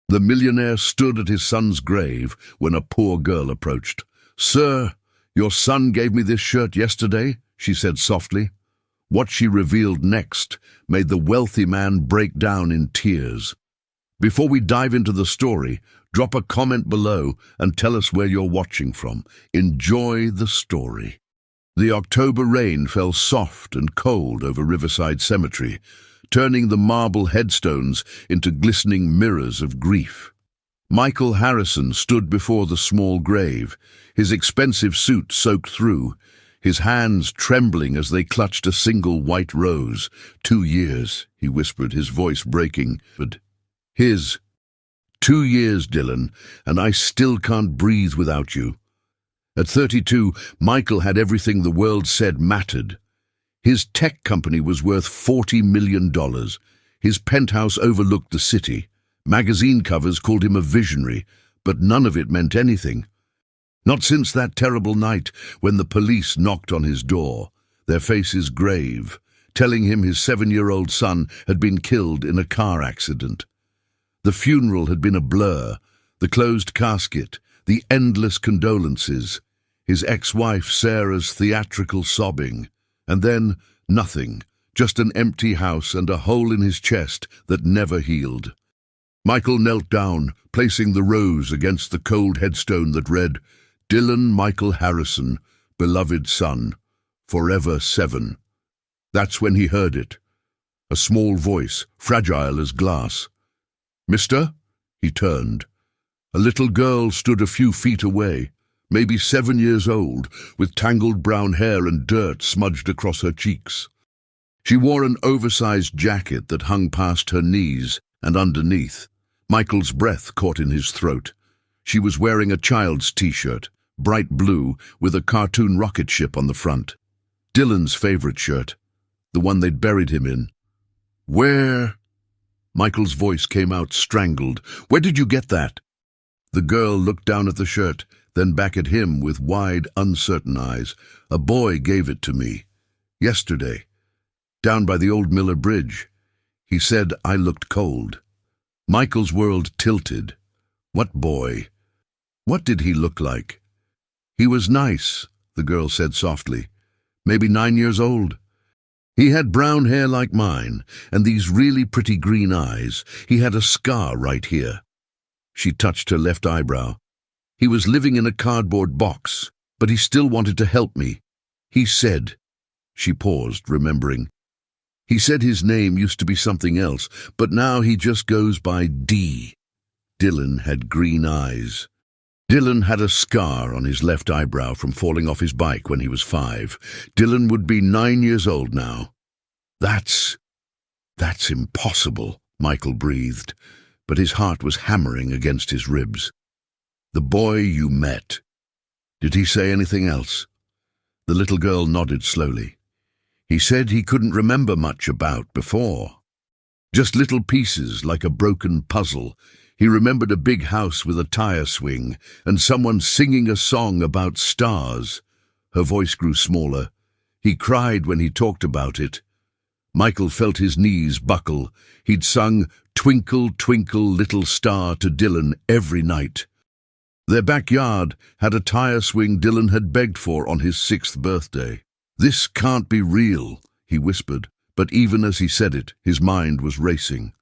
The millionaire stood at his son's grave when a poor girl approached. "Sir, your son gave me this shirt yesterday," she said softly. What she revealed next made the wealthy man break down in tears. Before we dive into the story, drop a comment below and tell us where you're watching from. Enjoy the story. The October rain fell soft and cold over Riverside Cemetery, turning the marble headstones into glistening mirrors of grief. Michael Harrison stood before the small grave, his expensive suit soaked through, his hands trembling as they clutched a single white rose. 2 years, he whispered, his voice breaking. His 2 years, Dylan, and I still can't breathe without you. At 32, Michael had everything the world said mattered. His tech company was worth $40 million. His penthouse overlooked the city. Magazine covers called him a visionary, but none of it meant anything. Not since that terrible night when the police knocked on his door, their faces grave, telling him his 7-year-old son had been killed in a car accident. The funeral had been a blur, the closed casket, the endless condolences, his ex-wife Sarah's theatrical sobbing, and then nothing, just an empty house and a hole in his chest that never healed. Michael knelt down, placing the rose against the cold headstone that read, "Dylan Michael Harrison, beloved son, forever 7. That's when he heard it. A small voice, fragile as glass. "Mister?" He turned. A little girl stood a few feet away, maybe 7 years old, with tangled brown hair and dirt smudged across her cheeks. She wore an oversized jacket that hung past her knees, and underneath, Michael's breath caught in his throat. She was wearing a child's t-shirt, bright blue, with a cartoon rocket ship on the front. Dylan's favorite shirt, the one they'd buried him in. "Where?" Michael's voice came out strangled. "Where did you get that?" The girl looked down at the shirt, then back at him with wide, uncertain eyes. "A boy gave it to me. Yesterday. Down by the old Miller Bridge. He said I looked cold." Michael's world tilted. What boy? What did he look like? "He was nice," the girl said softly. "Maybe 9 years old. He had brown hair like mine, and these really pretty green eyes. He had a scar right here." She touched her left eyebrow. "He was living in a cardboard box, but he still wanted to help me. He said—" She paused, remembering. "He said his name used to be something else, but now he just goes by D." Dylan had green eyes. Dylan had a scar on his left eyebrow from falling off his bike when he was 5. Dylan would be 9 years old now. That's impossible," Michael breathed, but his heart was hammering against his ribs. "The boy you met. Did he say anything else?" The little girl nodded slowly. "He said he couldn't remember much about before. Just little pieces like a broken puzzle. He remembered a big house with a tire swing and someone singing a song about stars." Her voice grew smaller. "He cried when he talked about it." Michael felt his knees buckle. He'd sung "Twinkle, Twinkle, Little Star" to Dylan every night. Their backyard had a tire swing Dylan had begged for on his 6th birthday. "This can't be real," he whispered, but even as he said it, his mind was racing.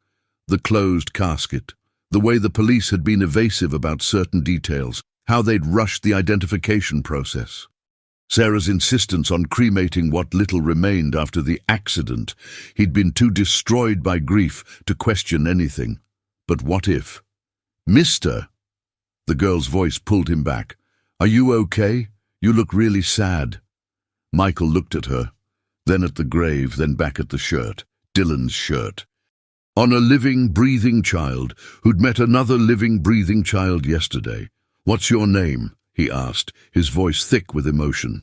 The closed casket, the way the police had been evasive about certain details, how they'd rushed the identification process. Sarah's insistence on cremating what little remained after the accident. He'd been too destroyed by grief to question anything. But what if? "Mister," the girl's voice pulled him back. "Are you okay? You look really sad." Michael looked at her, then at the grave, then back at the shirt, Dylan's shirt. On a living, breathing child who'd met another living, breathing child yesterday. "What's your name?" he asked, his voice thick with emotion.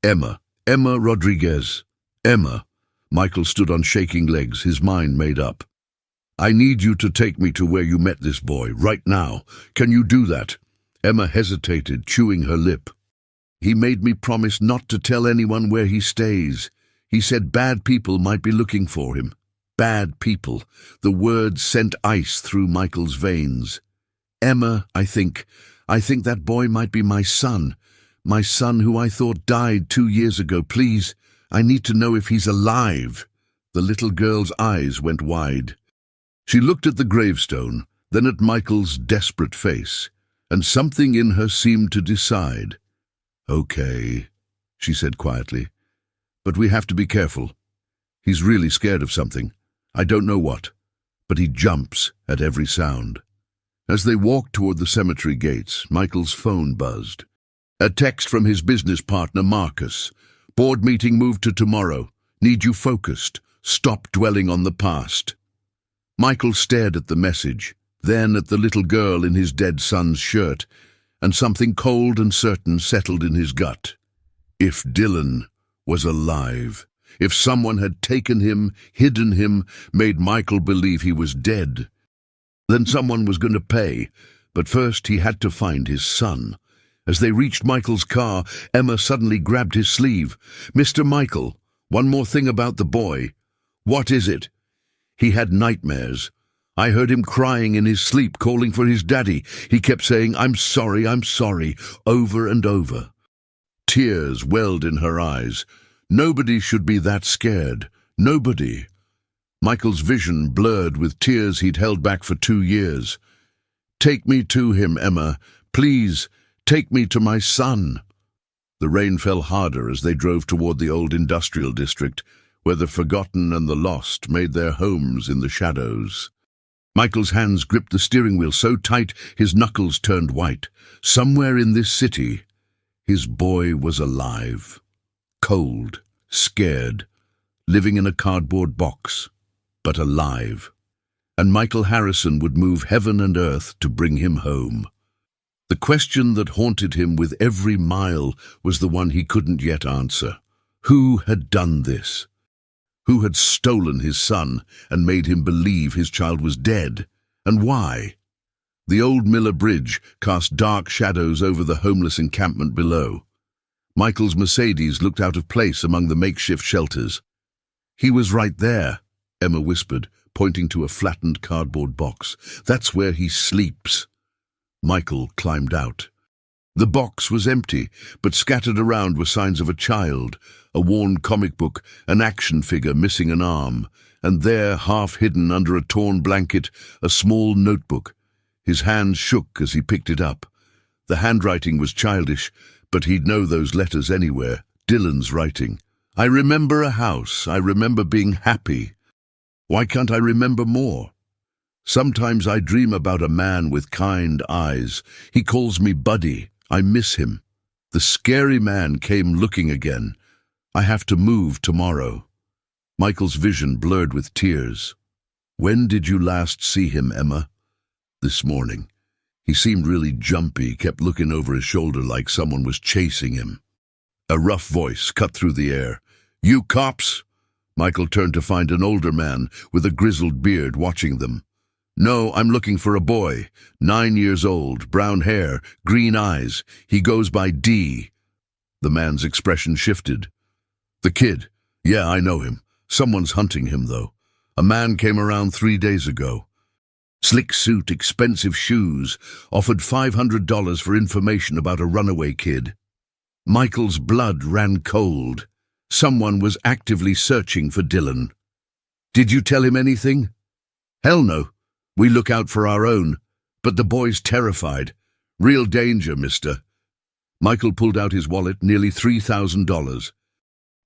"Emma. Emma Rodriguez." "Emma." Michael stood on shaking legs, his mind made up. "I need you to take me to where you met this boy, right now. Can you do that?" Emma hesitated, chewing her lip. "He made me promise not to tell anyone where he stays. He said bad people might be looking for him. bad people. The words sent ice through Michael's veins. Emma, I think that boy might be my son who I thought died 2 years ago. Please, I need to know if he's alive. The little girl's eyes went wide. She looked at the gravestone, then at Michael's desperate face, and something in her seemed to decide. Okay, she said quietly, but we have to be careful. He's really scared of something. I don't know what, but he jumps at every sound. As they walked toward the cemetery gates, Michael's phone buzzed. A text from his business partner, Marcus. Board meeting moved to tomorrow. Need you focused. Stop dwelling on the past. Michael stared at the message, then at the little girl in his dead son's shirt, and something cold and certain settled in his gut. If Dylan was alive, if someone had taken him, hidden him, made Michael believe he was dead, then someone was going to pay. But first he had to find his son. As they reached Michael's car, Emma suddenly grabbed his sleeve. Mr. Michael, one more thing about the boy. What is it? He had nightmares. I heard him crying in his sleep, calling for his daddy. He kept saying, I'm sorry, over and over. Tears welled in her eyes. Nobody should be that scared. Nobody. Michael's vision blurred with tears he'd held back for 2 years. Take me to him, Emma. Please, take me to my son. The rain fell harder as they drove toward the old industrial district, where the forgotten and the lost made their homes in the shadows. Michael's hands gripped the steering wheel so tight his knuckles turned white. Somewhere in this city, his boy was alive. Cold, scared, living in a cardboard box, but alive. And Michael Harrison would move heaven and earth to bring him home. The question that haunted him with every mile was the one he couldn't yet answer. Who had done this? Who had stolen his son and made him believe his child was dead? And why? The old Miller Bridge cast dark shadows over the homeless encampment below. Michael's Mercedes looked out of place among the makeshift shelters. He was right there, Emma whispered, pointing to a flattened cardboard box. That's where he sleeps. Michael climbed out. The box was empty, but scattered around were signs of a child, a worn comic book, an action figure missing an arm, and there, half hidden under a torn blanket, a small notebook. His hands shook as he picked it up. The handwriting was childish, but he'd know those letters anywhere. Dylan's writing. I remember a house. I remember being happy. Why can't I remember more? Sometimes I dream about a man with kind eyes. He calls me Buddy. I miss him. The scary man came looking again. I have to move tomorrow. Michael's vision blurred with tears. When did you last see him, Emma? This morning. He seemed really jumpy, kept looking over his shoulder like someone was chasing him. A rough voice cut through the air. You cops? Michael turned to find an older man with a grizzled beard watching them. No, I'm looking for a boy, 9 years old, brown hair, green eyes. He goes by D. The man's expression shifted. The kid. Yeah, I know him. Someone's hunting him, though. A man came around 3 days ago. Slick suit, expensive shoes, offered $500 for information about a runaway kid. Michael's blood ran cold. Someone was actively searching for Dylan. Did you tell him anything? Hell no. We look out for our own. But the boy's terrified. Real danger, mister. Michael pulled out his wallet, nearly $3,000.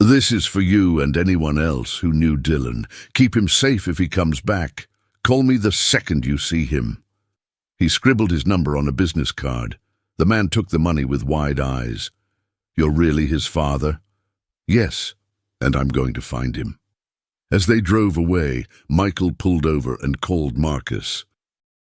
This is for you and anyone else who knew Dylan. Keep him safe if he comes back. Call me the second you see him. He scribbled his number on a business card. The man took the money with wide eyes. You're really his father? Yes, and I'm going to find him. As they drove away, Michael pulled over and called Marcus.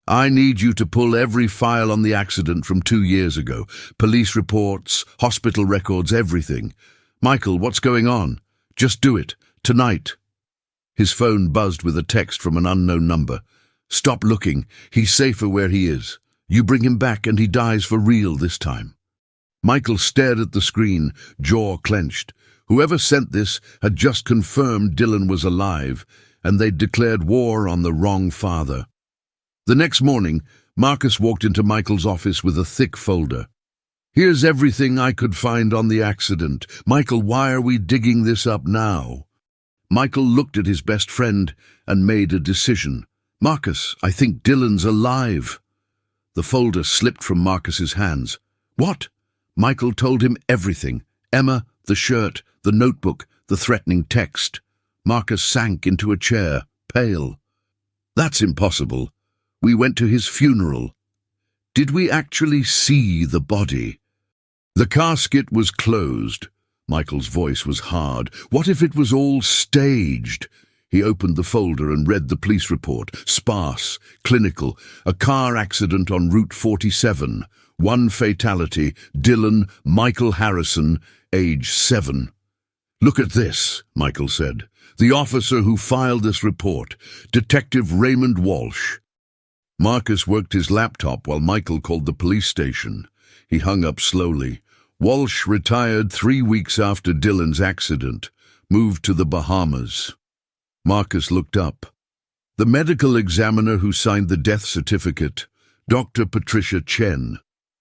I need you to pull every file on the accident from 2 years ago. Police reports, hospital records, everything. Michael, what's going on? Just do it. Tonight. His phone buzzed with a text from an unknown number. Stop looking. He's safer where he is. You bring him back and he dies for real this time. Michael stared at the screen, jaw clenched. Whoever sent this had just confirmed Dylan was alive, and they'd declared war on the wrong father. The next morning, Marcus walked into Michael's office with a thick folder. "Here's everything I could find on the accident. Michael, why are we digging this up now?" Michael looked at his best friend and made a decision. "Marcus, I think Dylan's alive." The folder slipped from Marcus's hands. "What?" Michael told him everything. Emma, the shirt, the notebook, the threatening text. Marcus sank into a chair, pale. "That's impossible. We went to his funeral." "Did we actually see the body?" "The casket was closed." Michael's voice was hard. "What if it was all staged?" He opened the folder and read the police report. Sparse, clinical, a car accident on Route 47. 1 fatality, Dylan Michael Harrison, age 7. "Look at this," Michael said. "The officer who filed this report, Detective Raymond Walsh." Marcus worked his laptop while Michael called the police station. He hung up slowly. Walsh retired 3 weeks after Dylan's accident, moved to the Bahamas. Marcus looked up. The medical examiner who signed the death certificate, Dr. Patricia Chen.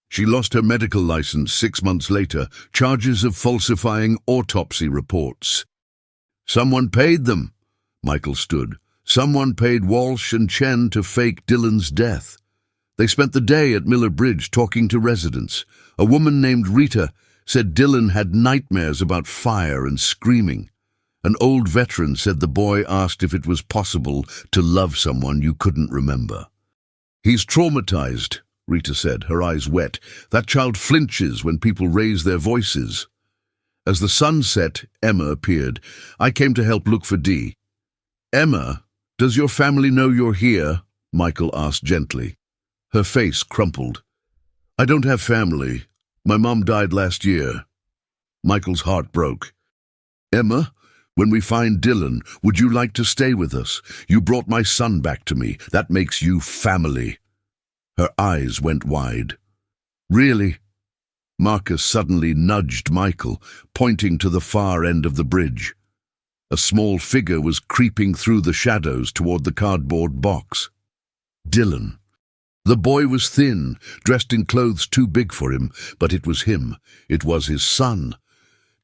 She lost her medical license 6 months later, charges of falsifying autopsy reports. "Someone paid them," Michael stood. "Someone paid Walsh and Chen to fake Dylan's death. They spent the day at Miller Bridge talking to residents. A woman named Rita said Dylan had nightmares about fire and screaming. An old veteran said the boy asked if it was possible to love someone you couldn't remember. "He's traumatized," Rita said, her eyes wet. "That child flinches when people raise their voices." As the sun set, Emma appeared. "I came to help look for Dee." "Emma, does your family know you're here?" Michael asked gently. Her face crumpled. "I don't have family. My mom died last year." Michael's heart broke. "Emma, when we find Dylan, would you like to stay with us? You brought my son back to me. That makes you family." Her eyes went wide. "Really?" Marcus suddenly nudged Michael, pointing to the far end of the bridge. A small figure was creeping through the shadows toward the cardboard box. Dylan. The boy was thin, dressed in clothes too big for him, but it was him. It was his son.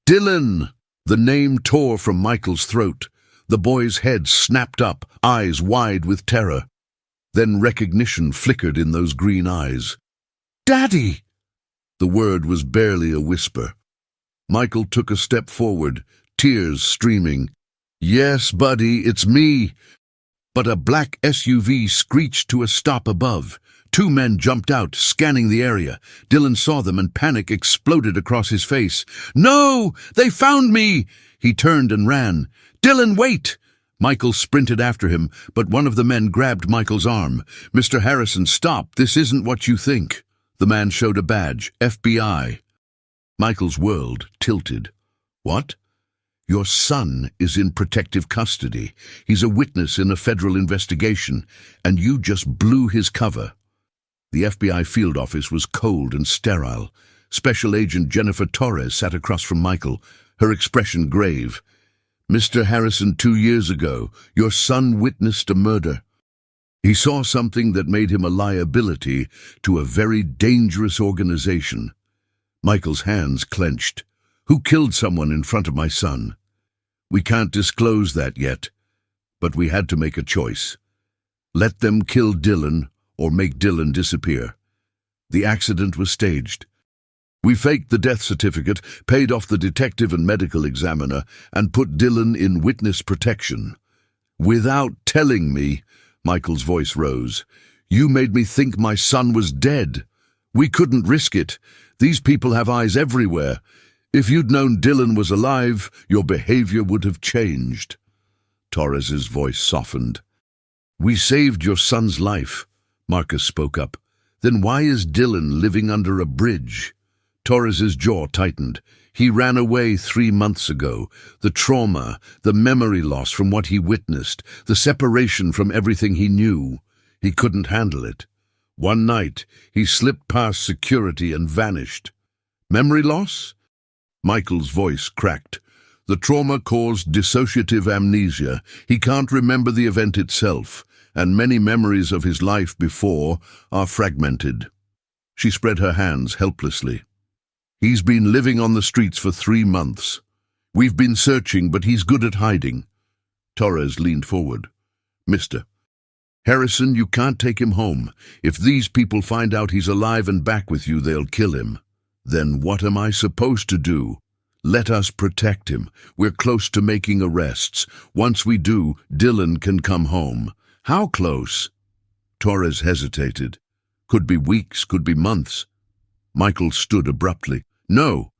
"Dylan!" The name tore from Michael's throat. The boy's head snapped up, eyes wide with terror. Then recognition flickered in those green eyes. "Daddy!" The word was barely a whisper. Michael took a step forward, tears streaming. "Yes, buddy, it's me." But a black SUV screeched to a stop above. 2 men jumped out, scanning the area. Dylan saw them and panic exploded across his face. "No! They found me!" He turned and ran. "Dylan, wait!" Michael sprinted after him, but one of the men grabbed Michael's arm. "Mr. Harrison, stop. This isn't what you think." The man showed a badge, FBI. Michael's world tilted. "What?" "Your son is in protective custody. He's a witness in a federal investigation, and you just blew his cover." The FBI field office was cold and sterile. Special Agent Jennifer Torres sat across from Michael, her expression grave. "Mr. Harrison, 2 years ago, your son witnessed a murder. He saw something that made him a liability to a very dangerous organization." Michael's hands clenched. "Who killed someone in front of my son?" "We can't disclose that yet, but we had to make a choice. Let them kill Dylan or make Dylan disappear. The accident was staged. We faked the death certificate, paid off the detective and medical examiner, and put Dylan in witness protection." "Without telling me," Michael's voice rose. "You made me think my son was dead. We couldn't risk it. These people have eyes everywhere. If you'd known Dylan was alive, your behavior would have changed." Torres's voice softened. "We saved your son's life," Marcus spoke up. "Then why is Dylan living under a bridge?" Torres's jaw tightened. "He ran away 3 months ago. The trauma, the memory loss from what he witnessed, the separation from everything he knew. He couldn't handle it. One night, he slipped past security and vanished." "Memory loss?" Michael's voice cracked. The trauma caused dissociative amnesia. He can't remember the event itself, and many memories of his life before are fragmented. She spread her hands helplessly. He's been living on the streets for 3 months. We've been searching, but he's good at hiding. Torres leaned forward. Mr. Harrison, you can't take him home. If these people find out he's alive and back with you, they'll kill him. Then what am I supposed to do? Let us protect him. We're close to making arrests. Once we do, Dylan can come home. How close? Torres hesitated. Could be weeks, could be months. Michael stood abruptly. No.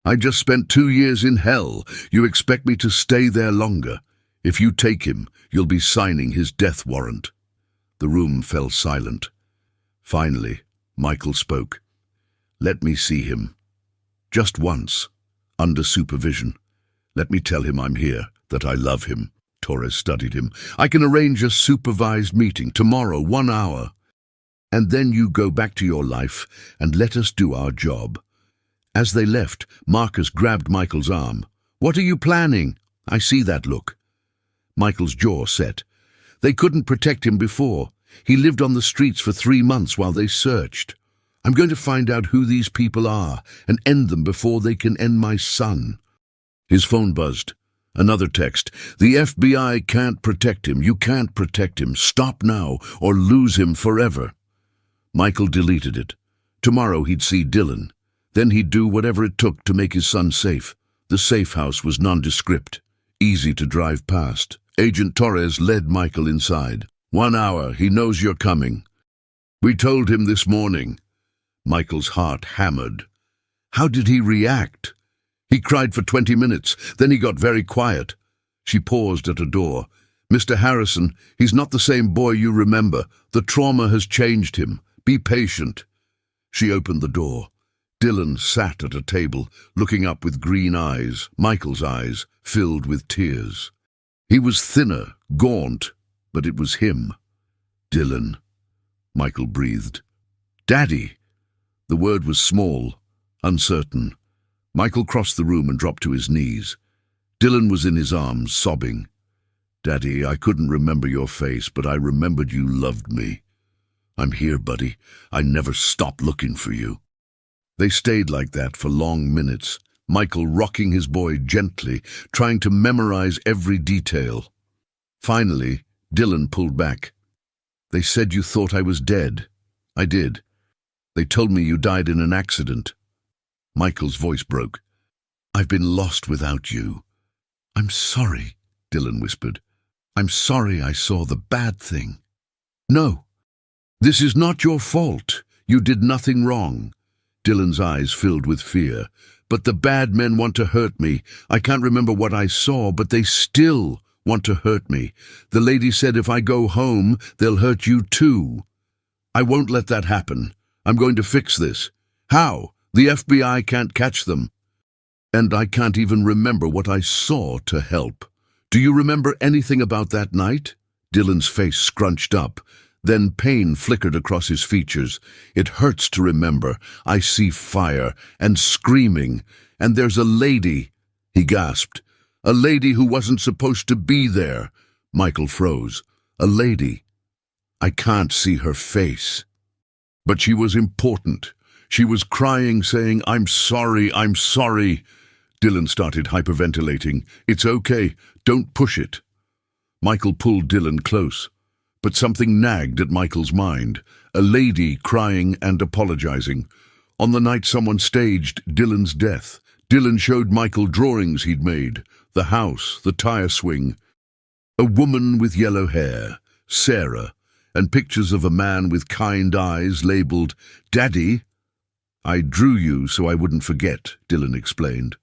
I just spent 2 years in hell. You expect me to stay there longer? If you take him, you'll be signing his death warrant. The room fell silent. Finally, Michael spoke. Let me see him. Just once, under supervision. Let me tell him I'm here, that I love him. Torres studied him. I can arrange a supervised meeting tomorrow, 1 hour. And then you go back to your life and let us do our job. As they left, Marcus grabbed Michael's arm. What are you planning? I see that look. Michael's jaw set. They couldn't protect him before. He lived on the streets for 3 months while they searched. I'm going to find out who these people are and end them before they can end my son. His phone buzzed. Another text. The FBI can't protect him. You can't protect him. Stop now or lose him forever. Michael deleted it. Tomorrow he'd see Dylan. Then he'd do whatever it took to make his son safe. The safe house was nondescript, easy to drive past. Agent Torres led Michael inside. 1 hour, he knows you're coming. We told him this morning. Michael's heart hammered. How did he react? He cried for 20 minutes, then he got very quiet. She paused at a door. Mr. Harrison, he's not the same boy you remember. The trauma has changed him. Be patient. She opened the door. Dylan sat at a table, looking up with green eyes, Michael's eyes, filled with tears. He was thinner, gaunt, but it was him. Dylan. Michael breathed. Daddy. The word was small, uncertain. Michael crossed the room and dropped to his knees. Dylan was in his arms, sobbing. Daddy, I couldn't remember your face, but I remembered you loved me. I'm here, buddy. I never stopped looking for you. They stayed like that for long minutes, Michael rocking his boy gently, trying to memorize every detail. Finally, Dylan pulled back. They said you thought I was dead. I did. They told me you died in an accident. Michael's voice broke. I've been lost without you. I'm sorry, Dylan whispered. I'm sorry I saw the bad thing. No, this is not your fault. You did nothing wrong. Dylan's eyes filled with fear. But the bad men want to hurt me. I can't remember what I saw, but they still want to hurt me. The lady said if I go home, they'll hurt you too. I won't let that happen. I'm going to fix this. How? The FBI can't catch them. And I can't even remember what I saw to help. Do you remember anything about that night? Dylan's face scrunched up. Then pain flickered across his features. It hurts to remember. I see fire and screaming, and there's a lady, he gasped. A lady who wasn't supposed to be there. Michael froze. A lady. I can't see her face. But she was important. She was crying, saying, I'm sorry, I'm sorry. Dylan started hyperventilating. It's okay, don't push it. Michael pulled Dylan close. But something nagged at Michael's mind. A lady crying and apologizing. On the night someone staged Dylan's death, Dylan showed Michael drawings he'd made. The house, the tire swing. A woman with yellow hair, Sarah, and pictures of a man with kind eyes labeled, Daddy. I drew you so I wouldn't forget, Dylan explained.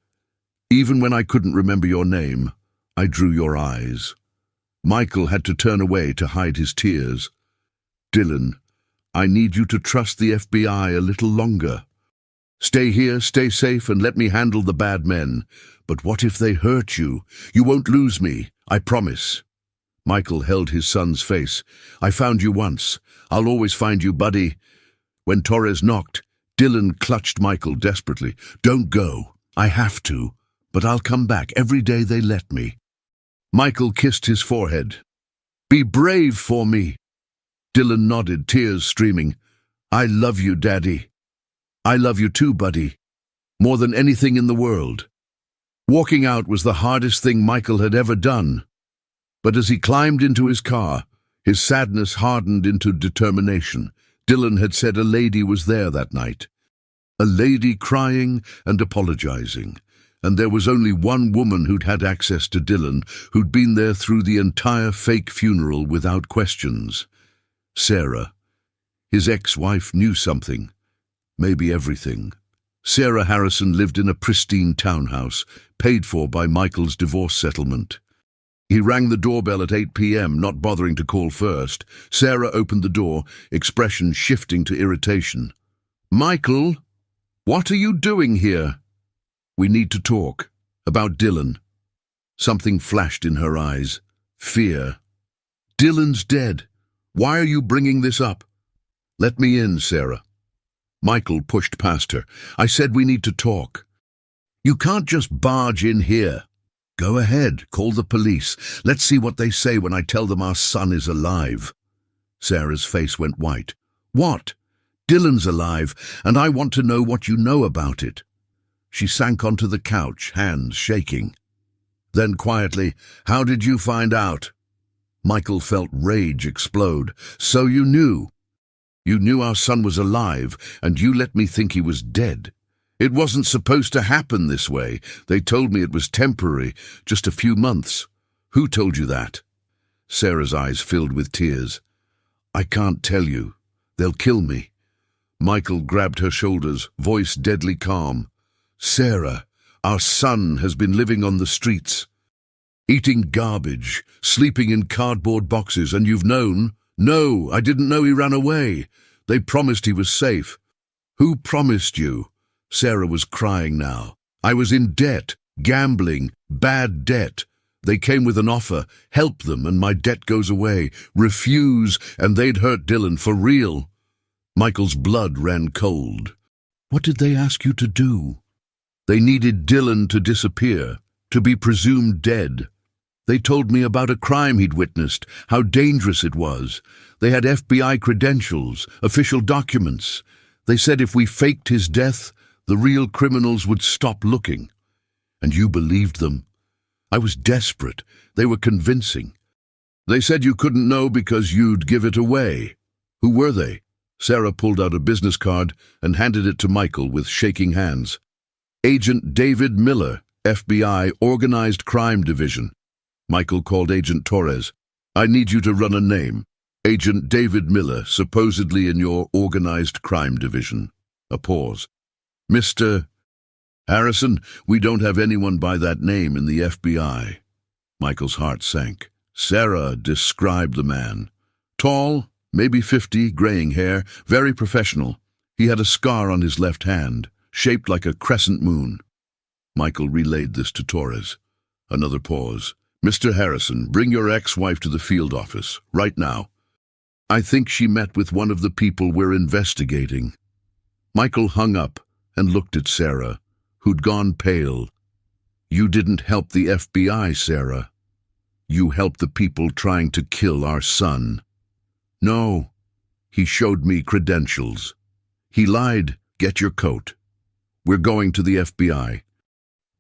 Even when I couldn't remember your name, I drew your eyes. Michael had to turn away to hide his tears. Dylan, I need you to trust the FBI a little longer. Stay here, stay safe, and let me handle the bad men. But what if they hurt you? You won't lose me, I promise. Michael held his son's face. I found you once. I'll always find you, buddy. When Torres knocked, Dylan clutched Michael desperately. Don't go. I have to. but I'll come back every day they let me." Michael kissed his forehead. "Be brave for me." Dylan nodded, tears streaming. "I love you, Daddy." "I love you too, buddy. More than anything in the world." Walking out was the hardest thing Michael had ever done. But as he climbed into his car, his sadness hardened into determination. Dylan had said a lady was there that night. A lady crying and apologizing. And there was only one woman who'd had access to Dylan, who'd been there through the entire fake funeral without questions. Sarah. His ex-wife knew something. Maybe everything. Sarah Harrison lived in a pristine townhouse, paid for by Michael's divorce settlement. He rang the doorbell at 8 p.m., not bothering to call first. Sarah opened the door, expression shifting to irritation. "Michael, what are you doing here?" "We need to talk. About Dylan." Something flashed in her eyes. Fear. "Dylan's dead. Why are you bringing this up?" "Let me in, Sarah." Michael pushed past her. "I said we need to talk." "You can't just barge in here." "Go ahead, call the police. Let's see what they say when I tell them our son is alive." Sarah's face went white. "What? Dylan's alive, and I want to know what you know about it." She sank onto the couch, hands shaking. Then quietly, "How did you find out?" Michael felt rage explode. "So you knew? You knew our son was alive, and you let me think he was dead. It wasn't supposed to happen this way. They told me it was temporary, just a few months. Who told you that?" Sarah's eyes filled with tears. "I can't tell you. They'll kill me." Michael grabbed her shoulders, voice deadly calm. "Sarah, our son has been living on the streets, eating garbage, sleeping in cardboard boxes, and you've known?" "No, I didn't know he ran away. They promised he was safe." "Who promised you?" Sarah was crying now. "I was in debt, gambling, bad debt. They came with an offer, help them and my debt goes away. Refuse and they'd hurt Dylan for real." Michael's blood ran cold. "What did they ask you to do?" "They needed Dylan to disappear, to be presumed dead. They told me about a crime he'd witnessed, how dangerous it was. They had FBI credentials, official documents. They said if we faked his death, the real criminals would stop looking. And you believed them." "I was desperate. They were convincing." "They said you couldn't know because you'd give it away. Who were they?" Sarah pulled out a business card and handed it to Michael with shaking hands. "Agent David Miller, FBI Organized Crime Division." Michael called Agent Torres. "I need you to run a name. Agent David Miller, supposedly in your Organized Crime Division." A pause. "Mr. Harrison, we don't have anyone by that name in the FBI." Michael's heart sank. Sarah described the man. Tall, maybe 50, graying hair, very professional. He had a scar on his left hand, shaped like a crescent moon. Michael relayed this to Torres. Another pause. "Mr. Harrison, bring your ex-wife to the field office, right now. I think she met with one of the people we're investigating." Michael hung up and looked at Sarah, who'd gone pale. "You didn't help the FBI, Sarah. You helped the people trying to kill our son." "No." He showed me credentials. "He lied. Get your coat. We're going to the FBI."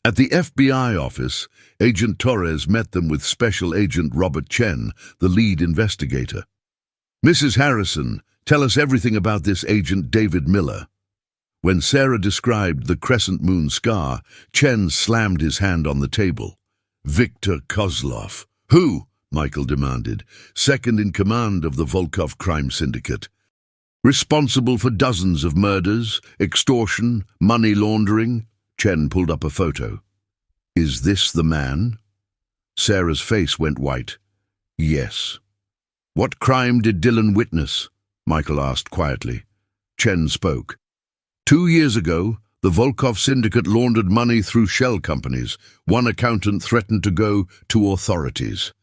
At the FBI office, Agent Torres met them with Special Agent Robert Chen, the lead investigator. "Mrs. Harrison, tell us everything about this Agent David Miller." When Sarah described the crescent moon scar, Chen slammed his hand on the table. "Victor Kozlov." "Who?" Michael demanded. "Second in command of the Volkov crime syndicate. Responsible for dozens of murders, extortion, money laundering." Chen pulled up a photo. "Is this the man?" Sarah's face went white. "Yes." "What crime did Dylan witness?" Michael asked quietly. Chen spoke. 2 years ago, the Volkov syndicate laundered money through shell companies. One accountant threatened to go to authorities.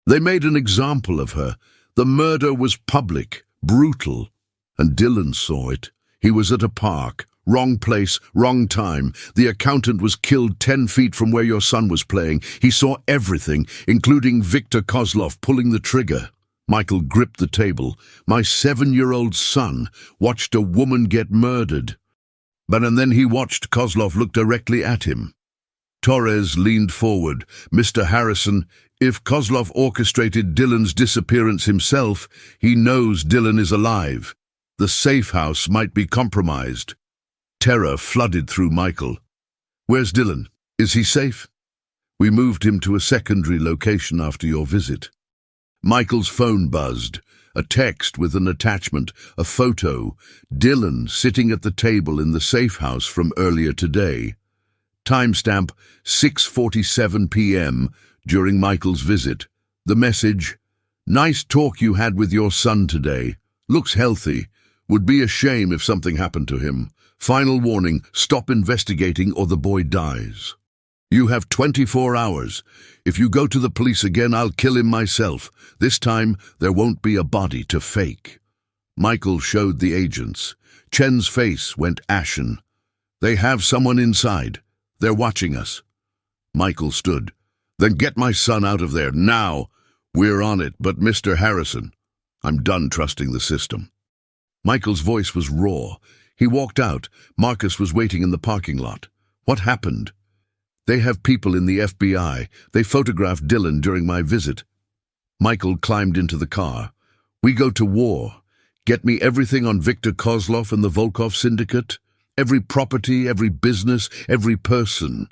They made an example of her. The murder was public, brutal, and Dylan saw it. He was at a park, Wrong place, wrong time. The accountant was killed 10 feet from where your son was playing. He saw everything, including Viktor Kozlov pulling the trigger. Michael gripped the table. My 7-year-old son watched a woman get murdered. And then he watched Kozlov look directly at him. Torres leaned forward. Mr. Harrison, if Kozlov orchestrated Dylan's disappearance himself, he knows Dylan is alive. The safe house might be compromised. Terror flooded through Michael. Where's Dylan? Is he safe? We moved him to a secondary location after your visit. Michael's phone buzzed. A text with an attachment, a photo. Dylan sitting at the table in the safe house from earlier today. Timestamp 6:47 p.m. during Michael's visit. The message, nice talk you had with your son today. Looks healthy. Would be a shame if something happened to him. Final warning, stop investigating or the boy dies. You have 24 hours. If you go to the police again, I'll kill him myself. This time, there won't be a body to fake. Michael showed the agents. Chen's face went ashen. They have someone inside. They're watching us. Michael stood. Then get my son out of there, now. We're on it, but Mr. Harrison, I'm done trusting the system. Michael's voice was raw. He walked out. Marcus was waiting in the parking lot. What happened? They have people in the FBI. They photographed Dylan during my visit. Michael climbed into the car. We go to war. Get me everything on Viktor Kozlov and the Volkov syndicate. Every property, every business, every person.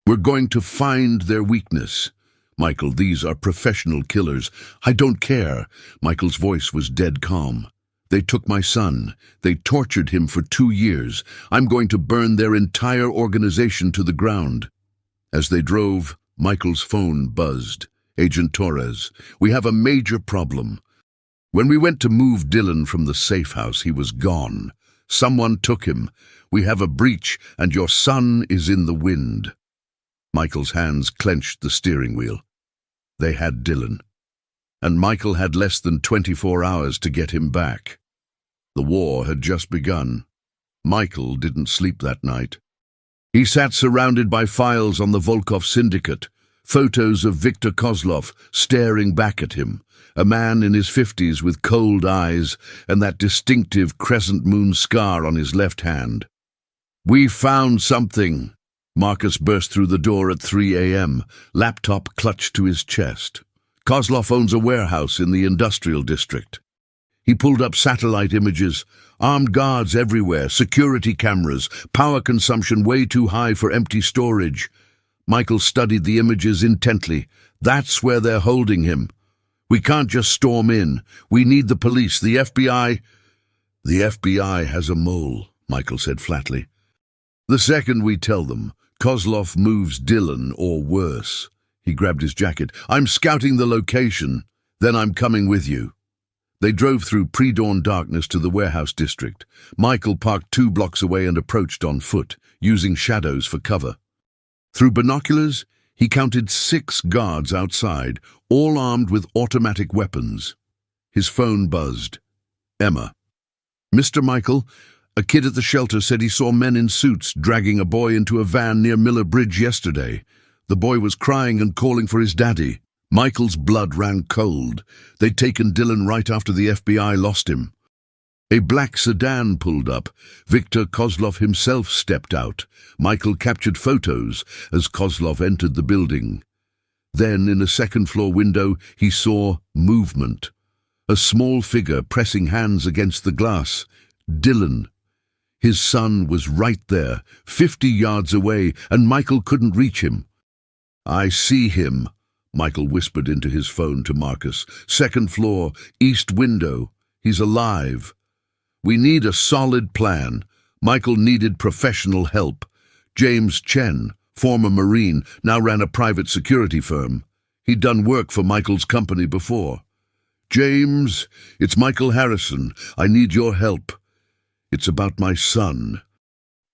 We're going to find their weakness. Michael, these are professional killers. I don't care. Michael's voice was dead calm. They took my son. They tortured him for 2 years. I'm going to burn their entire organization to the ground. As they drove, Michael's phone buzzed. Agent Torres, we have a major problem. When we went to move Dylan from the safe house, he was gone. Someone took him. We have a breach, and your son is in the wind. Michael's hands clenched the steering wheel. They had Dylan. And Michael had less than 24 hours to get him back. The war had just begun. Michael didn't sleep that night. He sat surrounded by files on the Volkov syndicate, photos of Viktor Kozlov staring back at him, a man in his 50s with cold eyes and that distinctive crescent moon scar on his left hand. We found something. Marcus burst through the door at 3 a.m., laptop clutched to his chest. Kozlov owns a warehouse in the industrial district. He pulled up satellite images, armed guards everywhere, security cameras, power consumption way too high for empty storage. Michael studied the images intently. That's where they're holding him. We can't just storm in. We need the police, the FBI. The FBI has a mole, Michael said flatly. The second we tell them, Kozlov moves Dylan or worse. He grabbed his jacket. I'm scouting the location. Then I'm coming with you. They drove through pre-dawn darkness to the warehouse district. Michael parked 2 blocks away and approached on foot, using shadows for cover. Through binoculars, he counted 6 guards outside, all armed with automatic weapons. His phone buzzed. Emma. Mr. Michael, a kid at the shelter said he saw men in suits dragging a boy into a van near Miller Bridge yesterday. The boy was crying and calling for his daddy. Michael's blood ran cold. They'd taken Dylan right after the FBI lost him. A black sedan pulled up. Viktor Kozlov himself stepped out. Michael captured photos as Kozlov entered the building. Then, in a second-floor window, he saw movement. A small figure pressing hands against the glass. Dylan. His son was right there, 50 yards away, and Michael couldn't reach him. I see him, Michael whispered into his phone to Marcus. 2nd floor, east window. He's alive. We need a solid plan. Michael needed professional help. James Chen, former Marine, now ran a private security firm. He'd done work for Michael's company before. James, it's Michael Harrison. I need your help. It's about my son.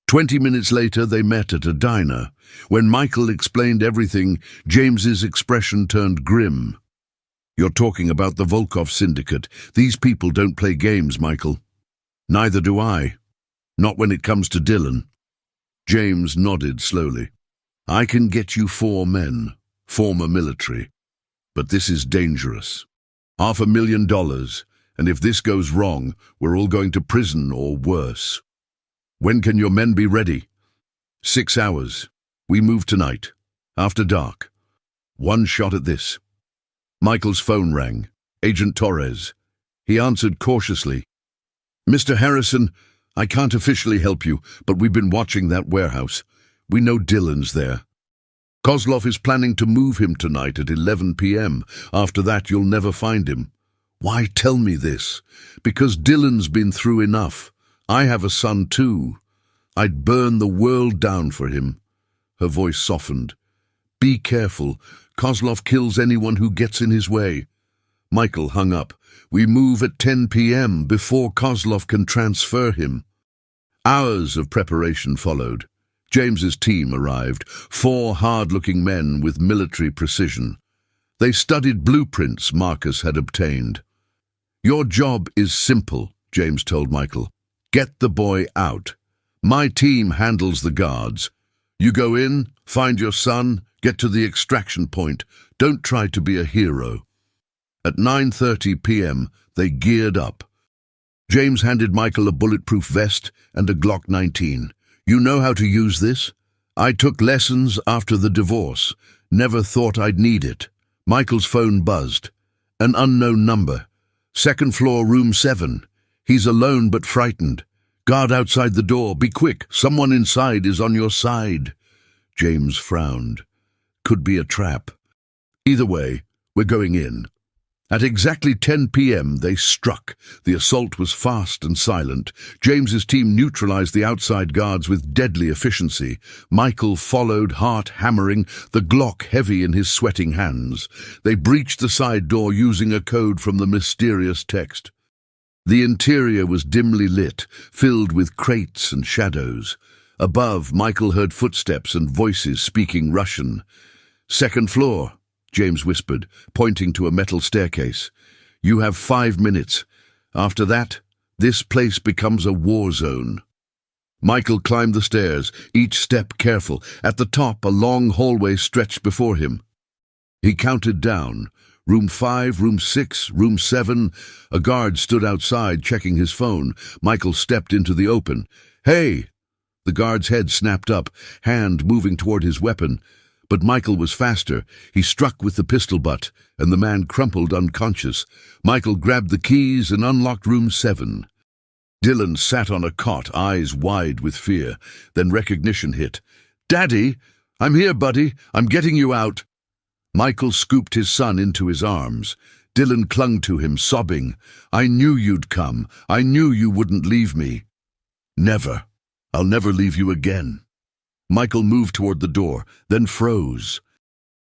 20 minutes later, they met at a diner. When Michael explained everything, James's expression turned grim. You're talking about the Volkov syndicate. These people don't play games, Michael. Neither do I. Not when it comes to Dylan. James nodded slowly. I can get you 4 men, former military. But this is dangerous. $500,000, and if this goes wrong, we're all going to prison or worse. When can your men be ready? 6 hours. We move tonight, after dark. One shot at this. Michael's phone rang. Agent Torres. He answered cautiously. Mr. Harrison, I can't officially help you, but we've been watching that warehouse. We know Dylan's there. Kozlov is planning to move him tonight at 11 p.m. After that, you'll never find him. Why tell me this? Because Dylan's been through enough. I have a son too. I'd burn the world down for him. Her voice softened. Be careful. Kozlov kills anyone who gets in his way. Michael hung up. We move at 10 p.m. before Kozlov can transfer him. Hours of preparation followed. James's team arrived, 4 hard-looking men with military precision. They studied blueprints Marcus had obtained. Your job is simple, James told Michael. Get the boy out. My team handles the guards. You go in, find your son, get to the extraction point. Don't try to be a hero. At 9:30 p.m., they geared up. James handed Michael a bulletproof vest and a Glock 19. You know how to use this? I took lessons after the divorce. Never thought I'd need it. Michael's phone buzzed. An unknown number. 2nd floor, room 7. He's alone but frightened. Guard outside the door. Be quick. Someone inside is on your side. James frowned. Could be a trap. Either way, we're going in. At exactly 10 p.m., they struck. The assault was fast and silent. James's team neutralized the outside guards with deadly efficiency. Michael followed, heart hammering, the Glock heavy in his sweating hands. They breached the side door using a code from the mysterious text. The interior was dimly lit, filled with crates and shadows. Above, Michael heard footsteps and voices speaking Russian. 2nd floor. James whispered, pointing to a metal staircase. You have 5 minutes. After that, this place becomes a war zone. Michael climbed the stairs, each step careful. At the top, a long hallway stretched before him. He counted down. Room 5, room 6, room 7. A guard stood outside, checking his phone. Michael stepped into the open. Hey! The guard's head snapped up, hand moving toward his weapon. But Michael was faster. He struck with the pistol butt, and the man crumpled unconscious. Michael grabbed the keys and unlocked room 7. Dylan sat on a cot, eyes wide with fear. Then recognition hit. Daddy! I'm here, buddy. I'm getting you out. Michael scooped his son into his arms. Dylan clung to him, sobbing. I knew you'd come. I knew you wouldn't leave me. Never. I'll never leave you again. Michael moved toward the door, then froze.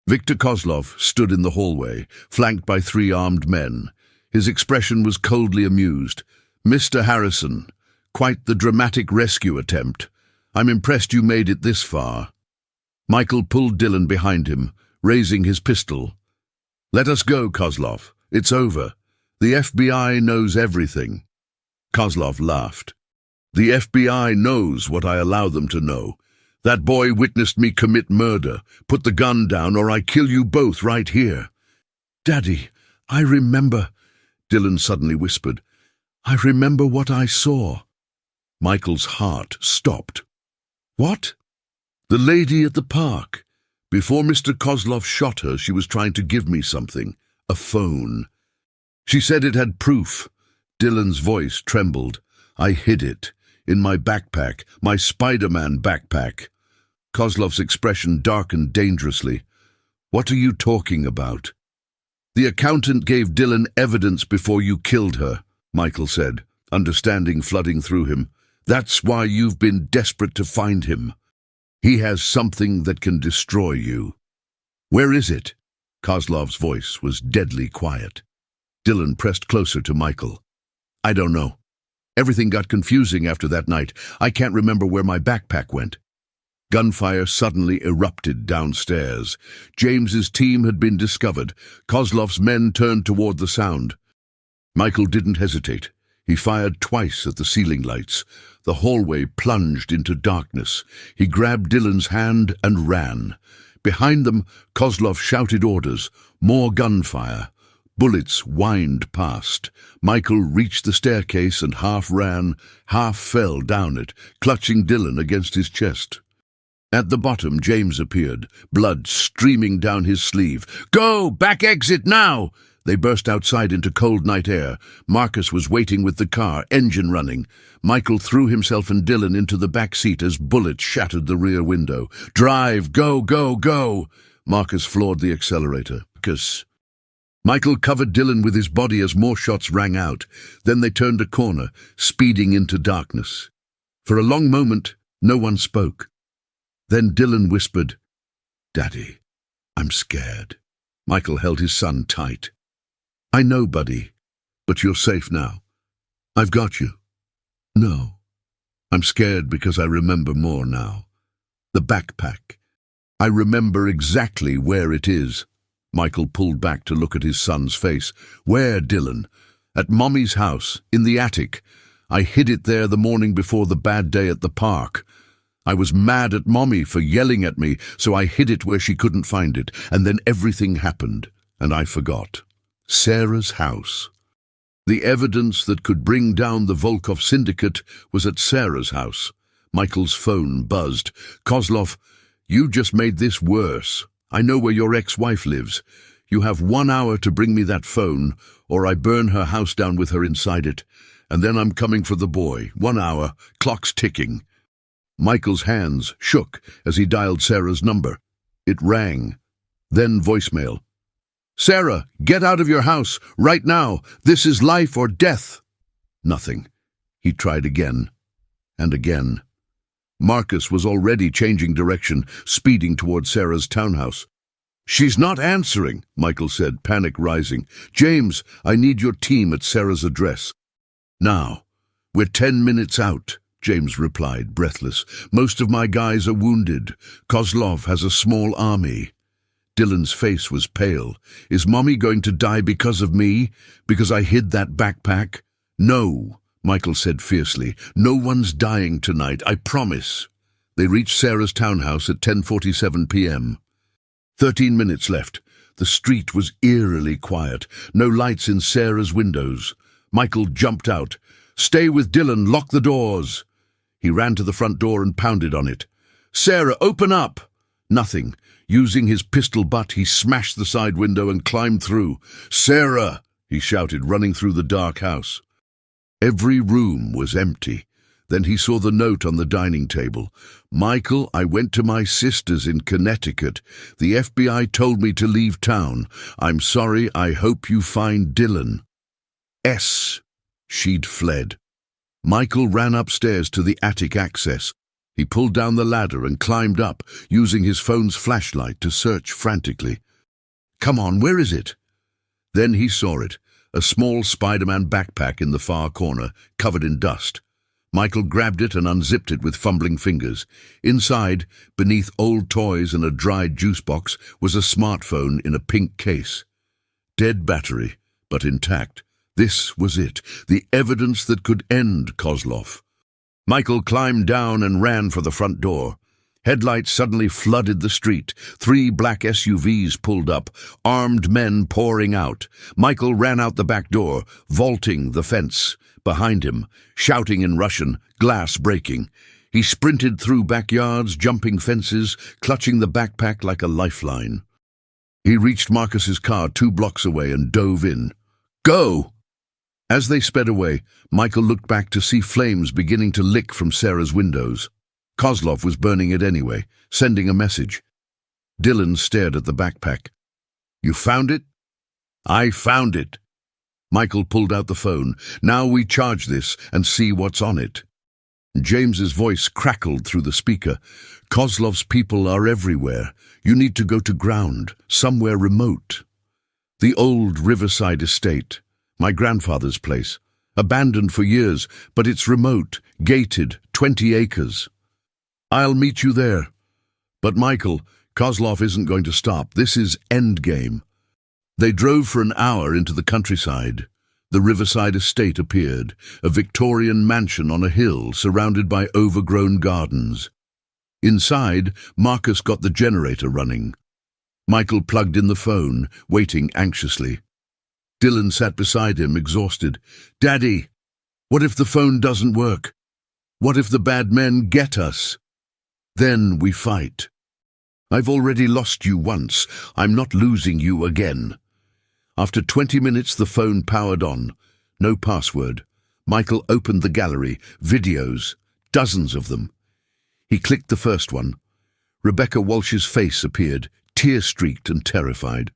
Viktor Kozlov stood in the hallway, flanked by 3 armed men. His expression was coldly amused. Mr. Harrison, quite the dramatic rescue attempt. I'm impressed you made it this far. Michael pulled Dylan behind him, raising his pistol. Let us go, Kozlov. It's over. The FBI knows everything. Kozlov laughed. The FBI knows what I allow them to know. That boy witnessed me commit murder. Put the gun down or I kill you both right here. Daddy, I remember, Dylan suddenly whispered. I remember what I saw. Michael's heart stopped. What? The lady at the park. Before Mr. Kozlov shot her, she was trying to give me something. A phone. She said it had proof. Dylan's voice trembled. I hid it. In my backpack. My Spider-Man backpack. Kozlov's expression darkened dangerously. What are you talking about? The accountant gave Dylan evidence before you killed her, Michael said, understanding flooding through him. That's why you've been desperate to find him. He has something that can destroy you. Where is it? Kozlov's voice was deadly quiet. Dylan pressed closer to Michael. I don't know. Everything got confusing after that night. I can't remember where my backpack went. Gunfire suddenly erupted downstairs. James's team had been discovered. Kozlov's men turned toward the sound. Michael didn't hesitate. He fired twice at the ceiling lights. The hallway plunged into darkness. He grabbed Dylan's hand and ran. Behind them, Kozlov shouted orders. More gunfire. Bullets whined past. Michael reached the staircase and half ran, half fell down it, clutching Dylan against his chest. At the bottom, James appeared, blood streaming down his sleeve. "Go! Back exit now!" They burst outside into cold night air. Marcus was waiting with the car, engine running. Michael threw himself and Dylan into the back seat as bullets shattered the rear window. "Drive! Go, go, go!" Marcus floored the accelerator. Michael covered Dylan with his body as more shots rang out. Then they turned a corner, speeding into darkness. For a long moment, no one spoke. Then Dylan whispered, "Daddy, I'm scared." Michael held his son tight. "I know, buddy, but you're safe now. I've got you." "No, I'm scared because I remember more now. The backpack. I remember exactly where it is." Michael pulled back to look at his son's face. "Where, Dylan?" "At Mommy's house, in the attic. I hid it there the morning before the bad day at the park. I was mad at Mommy for yelling at me, so I hid it where she couldn't find it, and then everything happened, and I forgot. Sarah's house. The evidence that could bring down the Volkov syndicate was at Sarah's house." Michael's phone buzzed. "Kozlov, you just made this worse. I know where your ex-wife lives. You have 1 hour to bring me that phone, or I burn her house down with her inside it. And then I'm coming for the boy. 1 hour, clock's ticking." Michael's hands shook as he dialed Sarah's number. It rang. Then voicemail. "Sarah, get out of your house, right now. This is life or death." Nothing. He tried again, and again. Marcus was already changing direction, speeding toward Sarah's townhouse. "She's not answering," Michael said, panic rising. "James, I need your team at Sarah's address." "Now. We're 10 minutes out," James replied, breathless. "Most of my guys are wounded. Kozlov has a small army." Dylan's face was pale. "Is Mommy going to die because of me? Because I hid that backpack?" "No," Michael said fiercely. "No one's dying tonight, I promise." They reached Sarah's townhouse at 10:47 p.m. 13 minutes left. The street was eerily quiet. No lights in Sarah's windows. Michael jumped out. "Stay with Dylan, lock the doors." He ran to the front door and pounded on it. "Sarah, open up!" Nothing. Using his pistol butt, he smashed the side window and climbed through. "Sarah!" he shouted, running through the dark house. Every room was empty. Then he saw the note on the dining table. "Michael, I went to my sister's in Connecticut. The FBI told me to leave town. I'm sorry, I hope you find Dylan. S." She'd fled. Michael ran upstairs to the attic access. He pulled down the ladder and climbed up, using his phone's flashlight to search frantically. "Come on, where is it?" Then he saw it, a small Spider-Man backpack in the far corner, covered in dust. Michael grabbed it and unzipped it with fumbling fingers. Inside, beneath old toys and a dried juice box, was a smartphone in a pink case. Dead battery, but intact. This was it, the evidence that could end Kozlov. Michael climbed down and ran for the front door. Headlights suddenly flooded the street. 3 black SUVs pulled up, armed men pouring out. Michael ran out the back door, vaulting the fence. Behind him, shouting in Russian, glass breaking. He sprinted through backyards, jumping fences, clutching the backpack like a lifeline. He reached Marcus's car 2 blocks away and dove in. "Go!" As they sped away, Michael looked back to see flames beginning to lick from Sarah's windows. Kozlov was burning it anyway, sending a message. Dylan stared at the backpack. "You found it?" "I found it." Michael pulled out the phone. "Now we charge this and see what's on it." James's voice crackled through the speaker. "Kozlov's people are everywhere. You need to go to ground, somewhere remote. The old Riverside estate. My grandfather's place. Abandoned for years, but it's remote, gated, 20 acres. I'll meet you there." "But Michael, Kozlov isn't going to stop. This is endgame." They drove for an hour into the countryside. The riverside estate appeared, a Victorian mansion on a hill surrounded by overgrown gardens. Inside, Marcus got the generator running. Michael plugged in the phone, waiting anxiously. Dylan sat beside him, exhausted. "Daddy, what if the phone doesn't work? What if the bad men get us? Then we fight. I've already lost you once. I'm not losing you again." After 20 minutes, the phone powered on. No password. Michael opened the gallery. Videos. Dozens of them. He clicked the first one. Rebecca Walsh's face appeared, tear-streaked and terrified.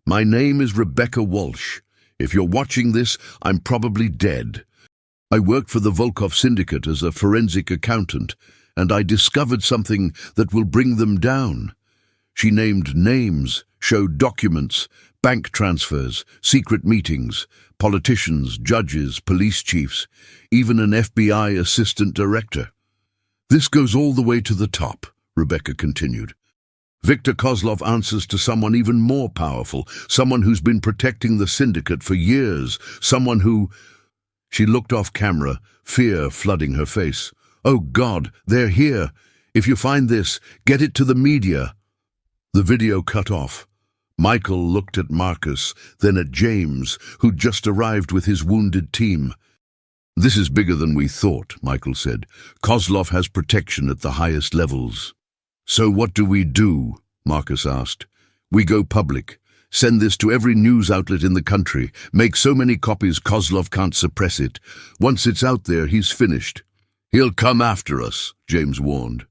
"My name is Rebecca Walsh. If you're watching this, I'm probably dead. I work for the Volkov Syndicate as a forensic accountant, and I discovered something that will bring them down." She named names, showed documents, bank transfers, secret meetings, politicians, judges, police chiefs, even an FBI assistant director. "This goes all the way to the top," Rebecca continued. "Viktor Kozlov answers to someone even more powerful, someone who's been protecting the syndicate for years, someone who—" She looked off camera, fear flooding her face. "Oh God, they're here. If you find this, get it to the media." The video cut off. Michael looked at Marcus, then at James, who'd just arrived with his wounded team. "This is bigger than we thought," Michael said. "Kozlov has protection at the highest levels." "So what do we do?" Marcus asked. "We go public. Send this to every news outlet in the country. Make so many copies Kozlov can't suppress it. Once it's out there, he's finished." "He'll come after us," James warned.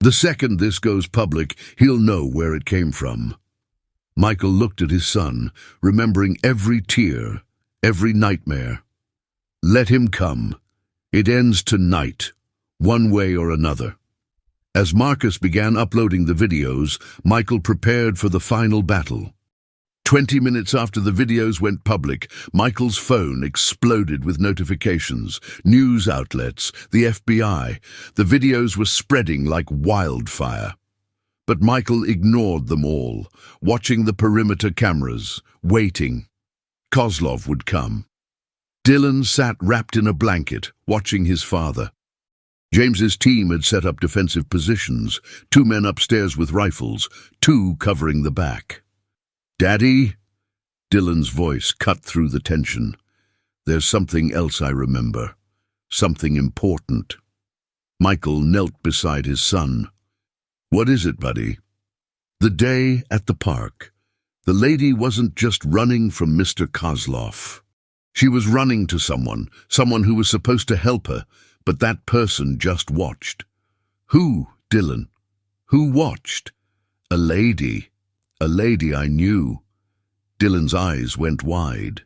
"The second this goes public, he'll know where it came from." Michael looked at his son, remembering every tear, every nightmare. "Let him come. It ends tonight, one way or another." As Marcus began uploading the videos, Michael prepared for the final battle. 20 minutes after the videos went public, Michael's phone exploded with notifications. News outlets, the FBI. The videos were spreading like wildfire. But Michael ignored them all, watching the perimeter cameras, waiting. Kozlov would come. Dylan sat wrapped in a blanket, watching his father. James's team had set up defensive positions, 2 men upstairs with rifles, 2 covering the back. "Daddy?" Dylan's voice cut through the tension. "There's something else I remember. Something important." Michael knelt beside his son. "What is it, buddy?" "The day at the park. The lady wasn't just running from Mr. Kozlov. She was running to someone who was supposed to help her, but that person just watched." "Who, Dylan? Who watched?" "A lady I knew." Dylan's eyes went wide.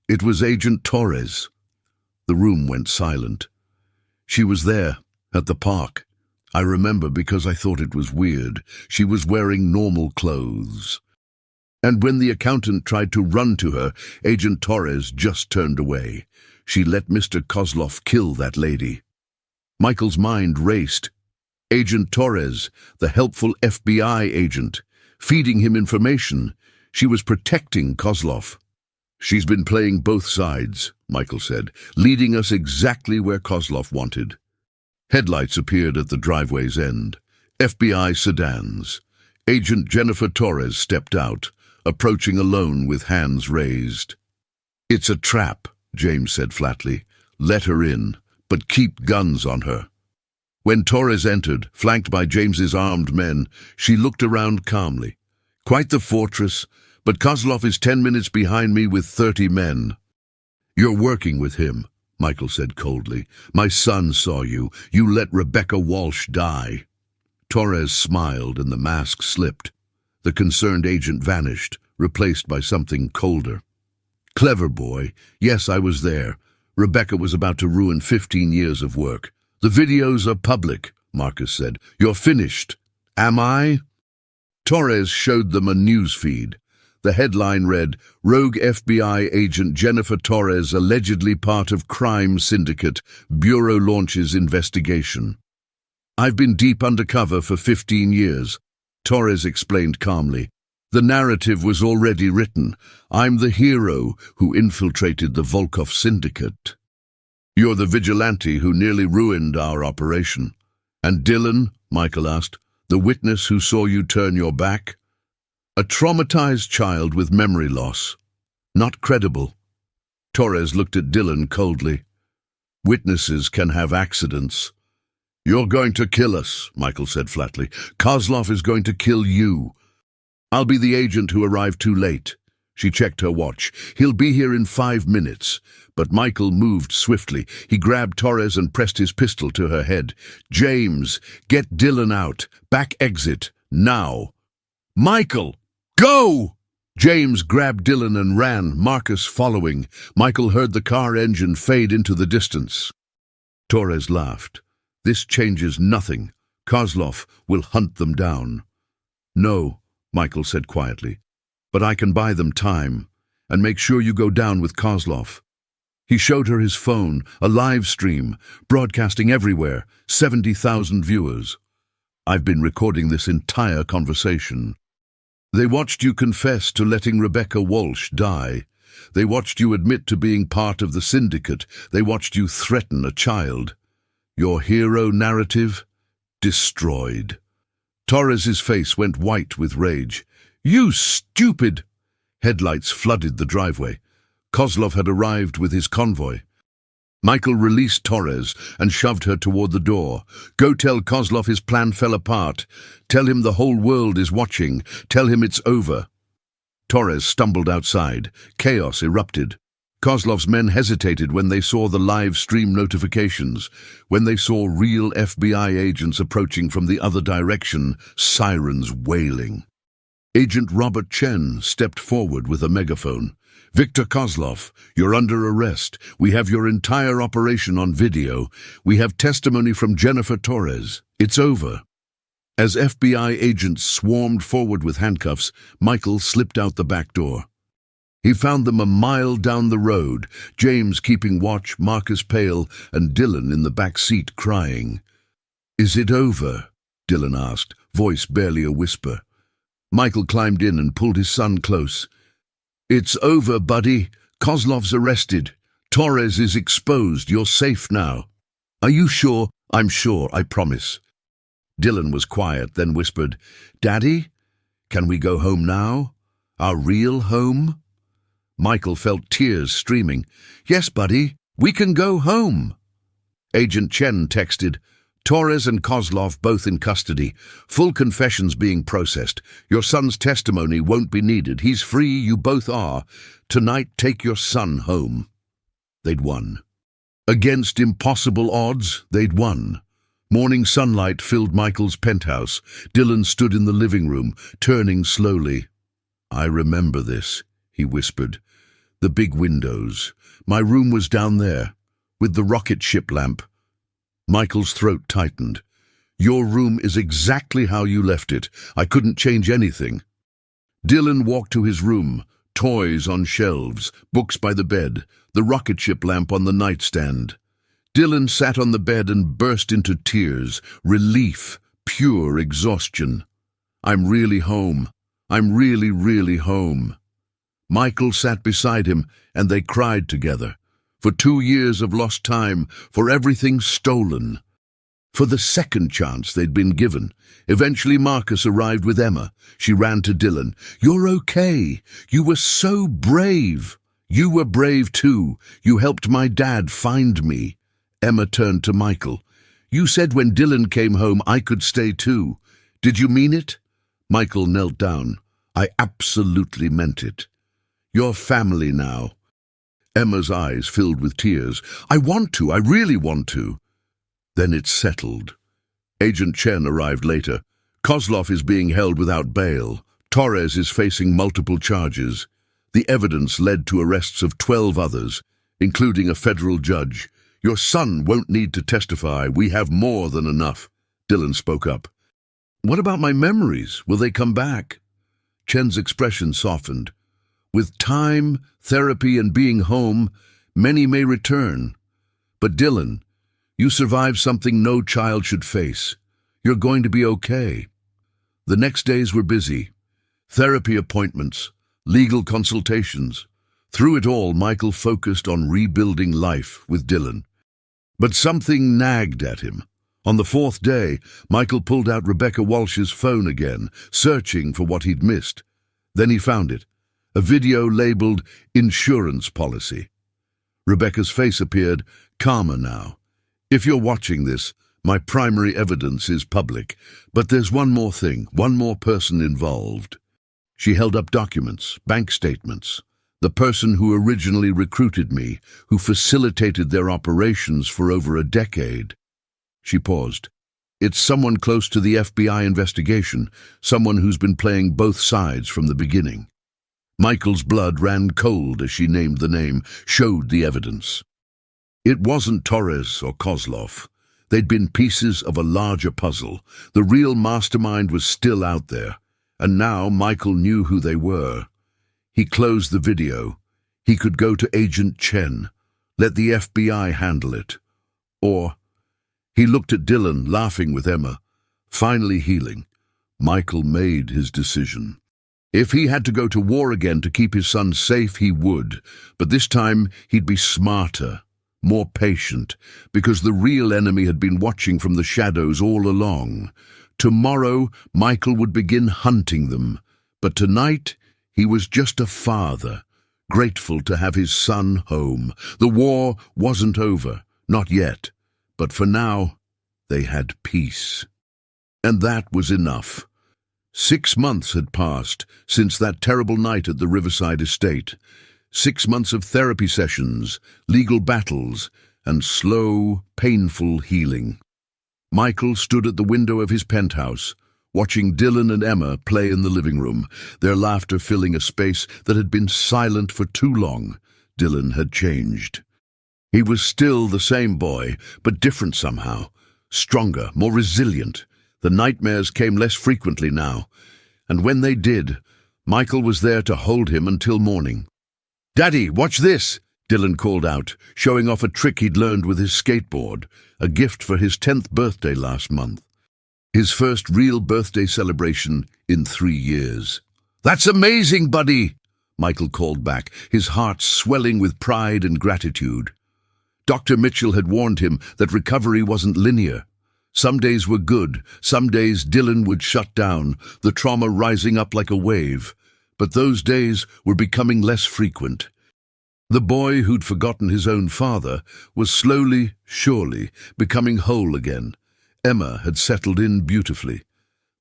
"It was Agent Torres." The room went silent. "She was there, at the park. I remember because I thought it was weird. She was wearing normal clothes. And when the accountant tried to run to her, Agent Torres just turned away. She let Mr. Kozlov kill that lady." Michael's mind raced. Agent Torres, the helpful FBI agent, feeding him information. She was protecting Kozlov. "She's been playing both sides," Michael said, "leading us exactly where Kozlov wanted." Headlights appeared at the driveway's end. FBI sedans. Agent Jennifer Torres stepped out, approaching alone with hands raised. "It's a trap," James said flatly. "Let her in, but keep guns on her." When Torres entered, flanked by James's armed men, she looked around calmly. "Quite the fortress, but Kozlov is 10 minutes behind me with 30 men." "You're working with him," Michael said coldly. "My son saw you. You let Rebecca Walsh die." Torres smiled and the mask slipped. The concerned agent vanished, replaced by something colder. "Clever boy. Yes, I was there. Rebecca was about to ruin 15 years of work." "The videos are public," Marcus said. "You're finished." "Am I?" Torres showed them a news feed. The headline read, "Rogue FBI agent Jennifer Torres allegedly part of crime syndicate. Bureau launches investigation." "I've been deep undercover for 15 years," Torres explained calmly. The narrative was already written. I'm the hero who infiltrated the Volkov syndicate. You're the vigilante who nearly ruined our operation. And Dylan, Michael asked, the witness who saw you turn your back? A traumatized child with memory loss. Not credible. Torres looked at Dylan coldly. Witnesses can have accidents. You're going to kill us, Michael said flatly. Kozlov is going to kill you. I'll be the agent who arrived too late. She checked her watch. He'll be here in 5 minutes. But Michael moved swiftly. He grabbed Torres and pressed his pistol to her head. James, get Dylan out. Back exit. Now. Michael, go! James grabbed Dylan and ran, Marcus following. Michael heard the car engine fade into the distance. Torres laughed. This changes nothing. Kozlov will hunt them down. No, Michael said quietly, but I can buy them time and make sure you go down with Kozlov. He showed her his phone, a live stream, broadcasting everywhere, 70,000 viewers. I've been recording this entire conversation. They watched you confess to letting Rebecca Walsh die. They watched you admit to being part of the syndicate. They watched you threaten a child. Your hero narrative? Destroyed. Torres's face went white with rage. You stupid! Headlights flooded the driveway. Kozlov had arrived with his convoy. Michael released Torres and shoved her toward the door. Go tell Kozlov his plan fell apart. Tell him the whole world is watching. Tell him it's over. Torres stumbled outside. Chaos erupted. Kozlov's men hesitated when they saw the live stream notifications. When they saw real FBI agents approaching from the other direction, sirens wailing. Agent Robert Chen stepped forward with a megaphone. Victor Kozlov, you're under arrest. We have your entire operation on video. We have testimony from Jennifer Torres. It's over. As FBI agents swarmed forward with handcuffs, Michael slipped out the back door. He found them a mile down the road, James keeping watch, Marcus pale, and Dylan in the back seat crying. Is it over? Dylan asked, voice barely a whisper. Michael climbed in and pulled his son close. It's over, buddy. Kozlov's arrested. Torres is exposed. You're safe now. Are you sure? I'm sure, I promise. Dylan was quiet, then whispered, Daddy, can we go home now? Our real home? Michael felt tears streaming. Yes, buddy, we can go home. Agent Chen texted, Torres and Kozlov both in custody. Full confessions being processed. Your son's testimony won't be needed. He's free, you both are. Tonight, take your son home. They'd won. Against impossible odds, they'd won. Morning sunlight filled Michael's penthouse. Dylan stood in the living room, turning slowly. I remember this, he whispered. The big windows. My room was down there, with the rocket ship lamp. Michael's throat tightened. Your room is exactly how you left it. I couldn't change anything. Dylan walked to his room, toys on shelves, books by the bed, the rocket ship lamp on the nightstand. Dylan sat on the bed and burst into tears, relief, pure exhaustion. I'm really home. I'm really, really home. Michael sat beside him, and they cried together. For 2 years of lost time, for everything stolen. For the second chance they'd been given. Eventually Marcus arrived with Emma. She ran to Dylan. You're okay. You were so brave. You were brave too. You helped my dad find me. Emma turned to Michael. You said when Dylan came home I could stay too. Did you mean it? Michael knelt down. I absolutely meant it. You're family now. Emma's eyes filled with tears. I want to. I really want to. Then it's settled. Agent Chen arrived later. Kozlov is being held without bail. Torres is facing multiple charges. The evidence led to arrests of 12 others, including a federal judge. Your son won't need to testify. We have more than enough. Dylan spoke up. What about my memories? Will they come back? Chen's expression softened. With time, therapy, and being home, many may return. But Dylan, you survived something no child should face. You're going to be okay. The next days were busy. Therapy appointments, legal consultations. Through it all, Michael focused on rebuilding life with Dylan. But something nagged at him. On the fourth day, Michael pulled out Rebecca Walsh's phone again, searching for what he'd missed. Then he found it, a video labeled "Insurance Policy." Rebecca's face appeared, calmer now. "If you're watching this, my primary evidence is public, but there's one more thing, one more person involved." She held up documents, bank statements. The person who originally recruited me, who facilitated their operations for over a decade. She paused. "It's someone close to the FBI investigation, someone who's been playing both sides from the beginning." Michael's blood ran cold as she named the name, showed the evidence. It wasn't Torres or Kozlov. They'd been pieces of a larger puzzle. The real mastermind was still out there, and now Michael knew who they were. He closed the video. He could go to Agent Chen, let the FBI handle it. Or he looked at Dylan, laughing with Emma, finally healing. Michael made his decision. If he had to go to war again to keep his son safe, he would. But this time he'd be smarter, more patient, because the real enemy had been watching from the shadows all along. Tomorrow, Michael would begin hunting them. But tonight, he was just a father, grateful to have his son home. The war wasn't over, not yet. But for now, they had peace. And that was enough. 6 months had passed since that terrible night at the Riverside estate. 6 months of therapy sessions, legal battles, and slow, painful healing. Michael stood at the window of his penthouse, watching Dylan and Emma play in the living room, their laughter filling a space that had been silent for too long. Dylan had changed. He was still the same boy, but different somehow. Stronger, more resilient. The nightmares came less frequently now. And when they did, Michael was there to hold him until morning. "Daddy, watch this!" Dylan called out, showing off a trick he'd learned with his skateboard, a gift for his 10th birthday last month. His first real birthday celebration in 3 years. "That's amazing, buddy!" Michael called back, his heart swelling with pride and gratitude. Dr. Mitchell had warned him that recovery wasn't linear. Some days were good, some days Dylan would shut down, the trauma rising up like a wave. But those days were becoming less frequent. The boy who'd forgotten his own father was slowly, surely, becoming whole again. Emma had settled in beautifully.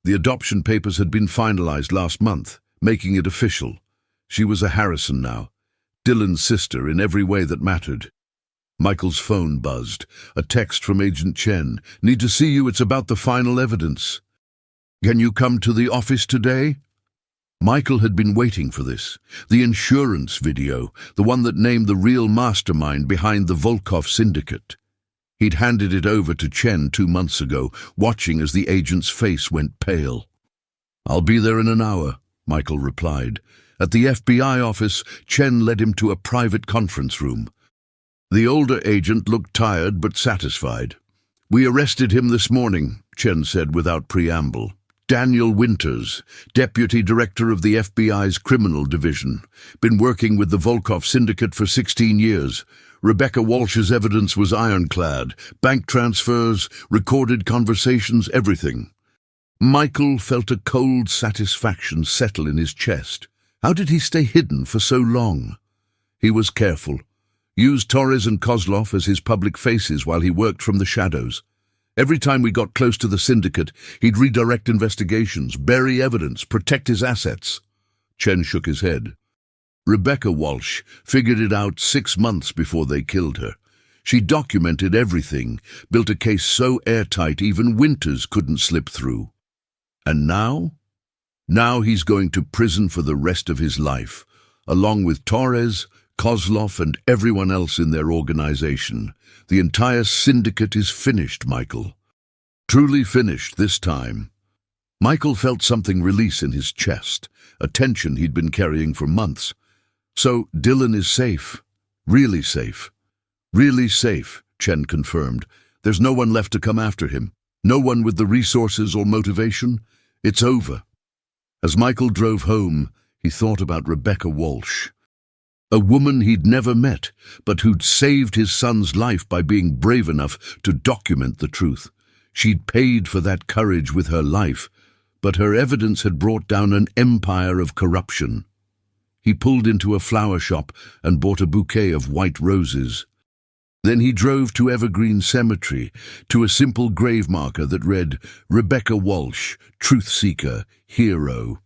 The adoption papers had been finalized last month, making it official. She was a Harrison now, Dylan's sister in every way that mattered. Michael's phone buzzed. A text from Agent Chen. "Need to see you, it's about the final evidence." "Can you come to the office today?" Michael had been waiting for this. The insurance video, the one that named the real mastermind behind the Volkov syndicate. He'd handed it over to Chen 2 months ago, watching as the agent's face went pale. "I'll be there in an hour," Michael replied. At the FBI office, Chen led him to a private conference room. The older agent looked tired but satisfied. "We arrested him this morning," Chen said without preamble. "Daniel Winters, Deputy Director of the FBI's Criminal Division. Been working with the Volkov syndicate for 16 years. Rebecca Walsh's evidence was ironclad. Bank transfers, recorded conversations, everything." Michael felt a cold satisfaction settle in his chest. How did he stay hidden for so long? He was careful. Used Torres and Kozlov as his public faces while he worked from the shadows. Every time we got close to the syndicate, he'd redirect investigations, bury evidence, protect his assets. Chen shook his head. Rebecca Walsh figured it out 6 months before they killed her. She documented everything, built a case so airtight even Winters couldn't slip through. And now? Now he's going to prison for the rest of his life, along with Torres, Kozlov and everyone else in their organization. The entire syndicate is finished, Michael. Truly finished this time. Michael felt something release in his chest, a tension he'd been carrying for months. So Dylan is safe. Really safe. Really safe, Chen confirmed. There's no one left to come after him. No one with the resources or motivation. It's over. As Michael drove home, he thought about Rebecca Walsh, a woman he'd never met, but who'd saved his son's life by being brave enough to document the truth. She'd paid for that courage with her life, but her evidence had brought down an empire of corruption. He pulled into a flower shop and bought a bouquet of white roses. Then he drove to Evergreen Cemetery, to a simple grave marker that read, "Rebecca Walsh, Truth Seeker, Hero."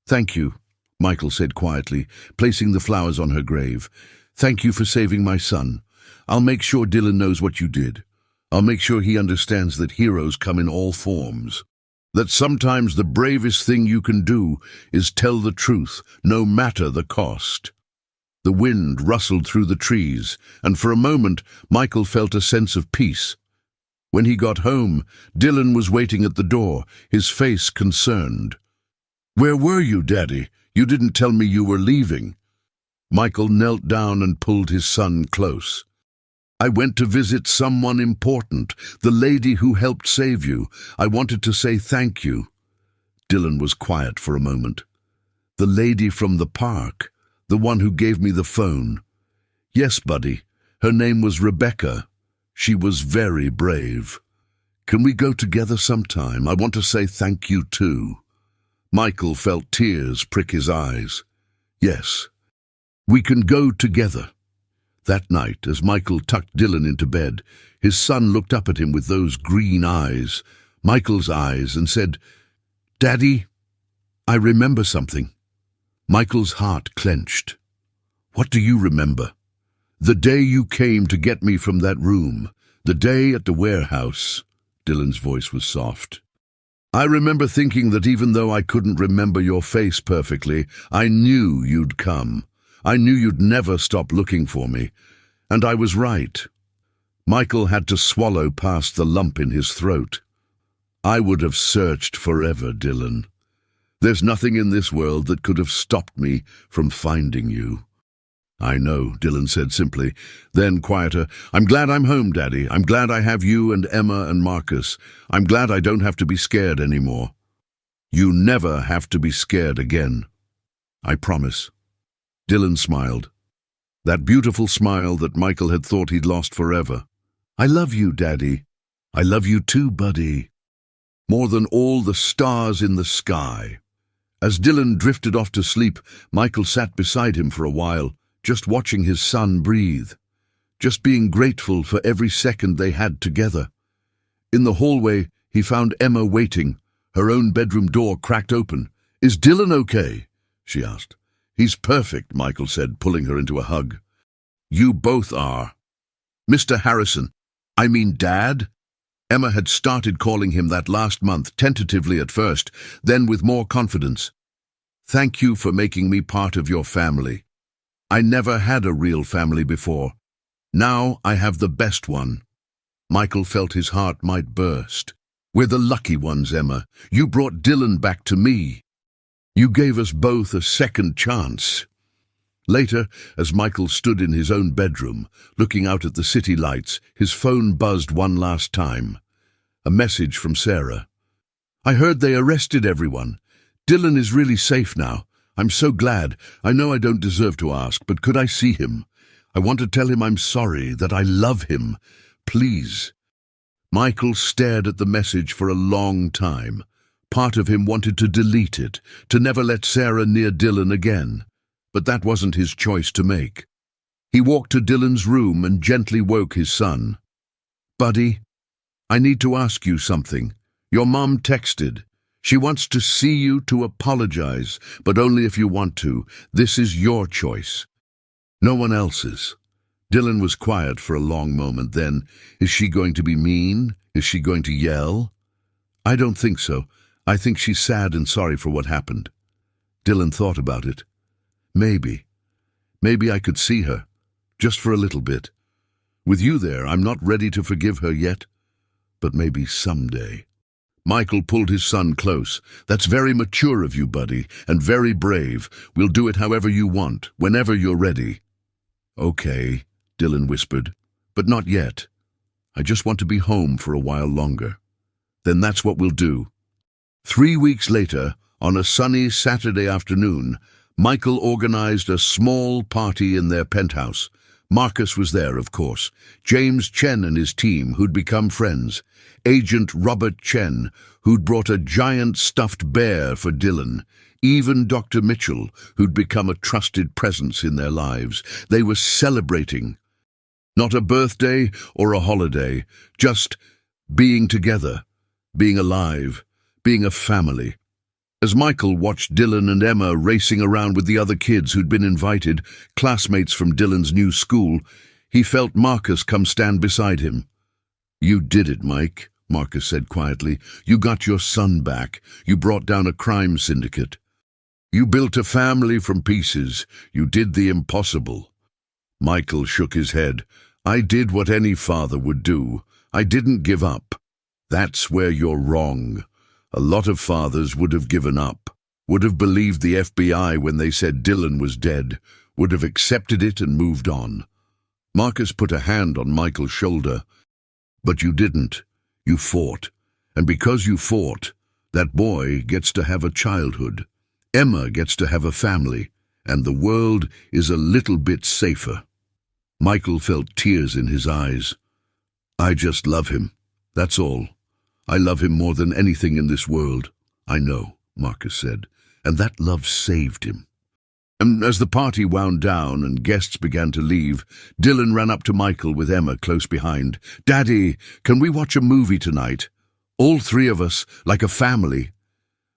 "Thank you," Michael said quietly, placing the flowers on her grave. "Thank you for saving my son. I'll make sure Dylan knows what you did. I'll make sure he understands that heroes come in all forms. That sometimes the bravest thing you can do is tell the truth, no matter the cost." The wind rustled through the trees, and for a moment Michael felt a sense of peace. When he got home, Dylan was waiting at the door, his face concerned. "Where were you, Daddy? You didn't tell me you were leaving." Michael knelt down and pulled his son close. "I went to visit someone important, the lady who helped save you. I wanted to say thank you." Dylan was quiet for a moment. "The lady from the park, the one who gave me the phone." "Yes, buddy. Her name was Rebecca. She was very brave. Can we go together sometime? I want to say thank you too." Michael felt tears prick his eyes. "Yes, we can go together." That night, as Michael tucked Dylan into bed, his son looked up at him with those green eyes, Michael's eyes, and said, "Daddy, I remember something." Michael's heart clenched. "What do you remember?" "The day you came to get me from that room, the day at the warehouse." Dylan's voice was soft. "I remember thinking that even though I couldn't remember your face perfectly, I knew you'd come. I knew you'd never stop looking for me. And I was right." Michael had to swallow past the lump in his throat. "I would have searched forever, Dylan. There's nothing in this world that could have stopped me from finding you." "I know," Dylan said simply. Then, quieter, "I'm glad I'm home, Daddy. I'm glad I have you and Emma and Marcus. I'm glad I don't have to be scared anymore." "You never have to be scared again. I promise." Dylan smiled. That beautiful smile that Michael had thought he'd lost forever. "I love you, Daddy. I love you too, buddy. More than all the stars in the sky." As Dylan drifted off to sleep, Michael sat beside him for a while, just watching his son breathe, just being grateful for every second they had together. In the hallway, he found Emma waiting, her own bedroom door cracked open. "Is Dylan okay?" she asked. "He's perfect," Michael said, pulling her into a hug. "You both are. Mr. Harrison, I mean Dad." Emma had started calling him that last month, tentatively at first, then with more confidence. "Thank you for making me part of your family. I never had a real family before. Now I have the best one." Michael felt his heart might burst. "We're the lucky ones, Emma. You brought Dylan back to me. You gave us both a second chance." Later, as Michael stood in his own bedroom, looking out at the city lights, his phone buzzed one last time. A message from Sarah. "I heard they arrested everyone. Dylan is really safe now. I'm so glad. I know I don't deserve to ask, but could I see him? I want to tell him I'm sorry, that I love him. Please." Michael stared at the message for a long time. Part of him wanted to delete it, to never let Sarah near Dylan again. But that wasn't his choice to make. He walked to Dylan's room and gently woke his son. "Buddy, I need to ask you something. Your mom texted. She wants to see you to apologize, but only if you want to. This is your choice. No one else's." Dylan was quiet for a long moment. Then, "Is she going to be mean? Is she going to yell?" "I don't think so. I think she's sad and sorry for what happened." Dylan thought about it. Maybe I could see her, just for a little bit. With you there, I'm not ready to forgive her yet, but maybe someday." Michael pulled his son close. "That's very mature of you, buddy, and very brave. We'll do it however you want, whenever you're ready." "Okay," Dylan whispered, "but not yet. I just want to be home for a while longer. Then that's what we'll do." 3 weeks later, On a sunny Saturday afternoon, Michael organized a small party in their penthouse. Marcus was there, of course. James Chen and his team, who'd become friends. Agent Robert Chen, who'd brought a giant stuffed bear for Dylan. Even Dr. Mitchell, who'd become a trusted presence in their lives. They were celebrating. Not a birthday or a holiday, just being together, being alive, being a family. As Michael watched Dylan and Emma racing around with the other kids who'd been invited, classmates from Dylan's new school, he felt Marcus come stand beside him. "You did it, Mike," Marcus said quietly. "You got your son back. You brought down a crime syndicate. You built a family from pieces. You did the impossible." Michael shook his head. "I did what any father would do. I didn't give up." "That's where you're wrong. A lot of fathers would have given up, would have believed the FBI when they said Dylan was dead, would have accepted it and moved on." Marcus put a hand on Michael's shoulder. "But you didn't. You fought. And because you fought, that boy gets to have a childhood. Emma gets to have a family, and the world is a little bit safer." Michael felt tears in his eyes. "I just love him. That's all. I love him more than anything in this world." "I know," Marcus said, "and that love saved him." And as the party wound down and guests began to leave, Dylan ran up to Michael with Emma close behind. "Daddy, can we watch a movie tonight? All three of us, like a family."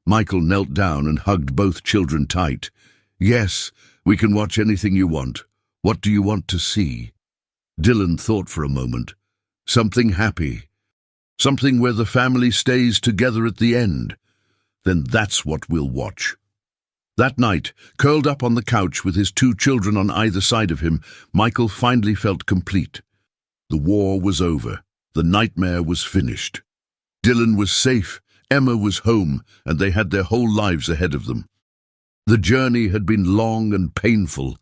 Michael knelt down and hugged both children tight. "Yes, we can watch anything you want. What do you want to see?" Dylan thought for a moment. "Something happy. Something where the family stays together at the end. Then that's what we'll watch." That night, curled up on the couch with his two children on either side of him, Michael finally felt complete. The war was over. The nightmare was finished. Dylan was safe, Emma was home, and they had their whole lives ahead of them. The journey had been long and painful.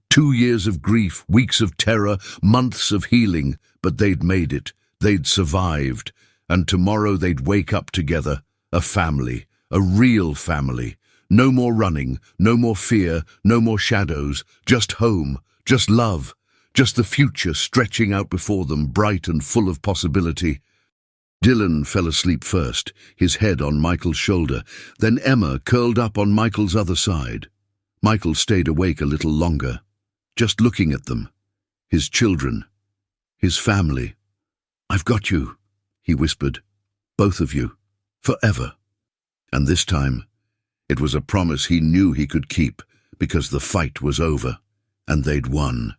2 years of grief, weeks of terror, months of healing, but they'd made it. They'd survived. And tomorrow they'd wake up together, a family, a real family. No more running, no more fear, no more shadows, just home, just love, just the future stretching out before them, bright and full of possibility. Dylan fell asleep first, his head on Michael's shoulder. Then Emma curled up on Michael's other side. Michael stayed awake a little longer, just looking at them, his children, his family. "I've got you," he whispered. "Both of you. Forever." And this time, it was a promise he knew he could keep, because the fight was over, and they'd won.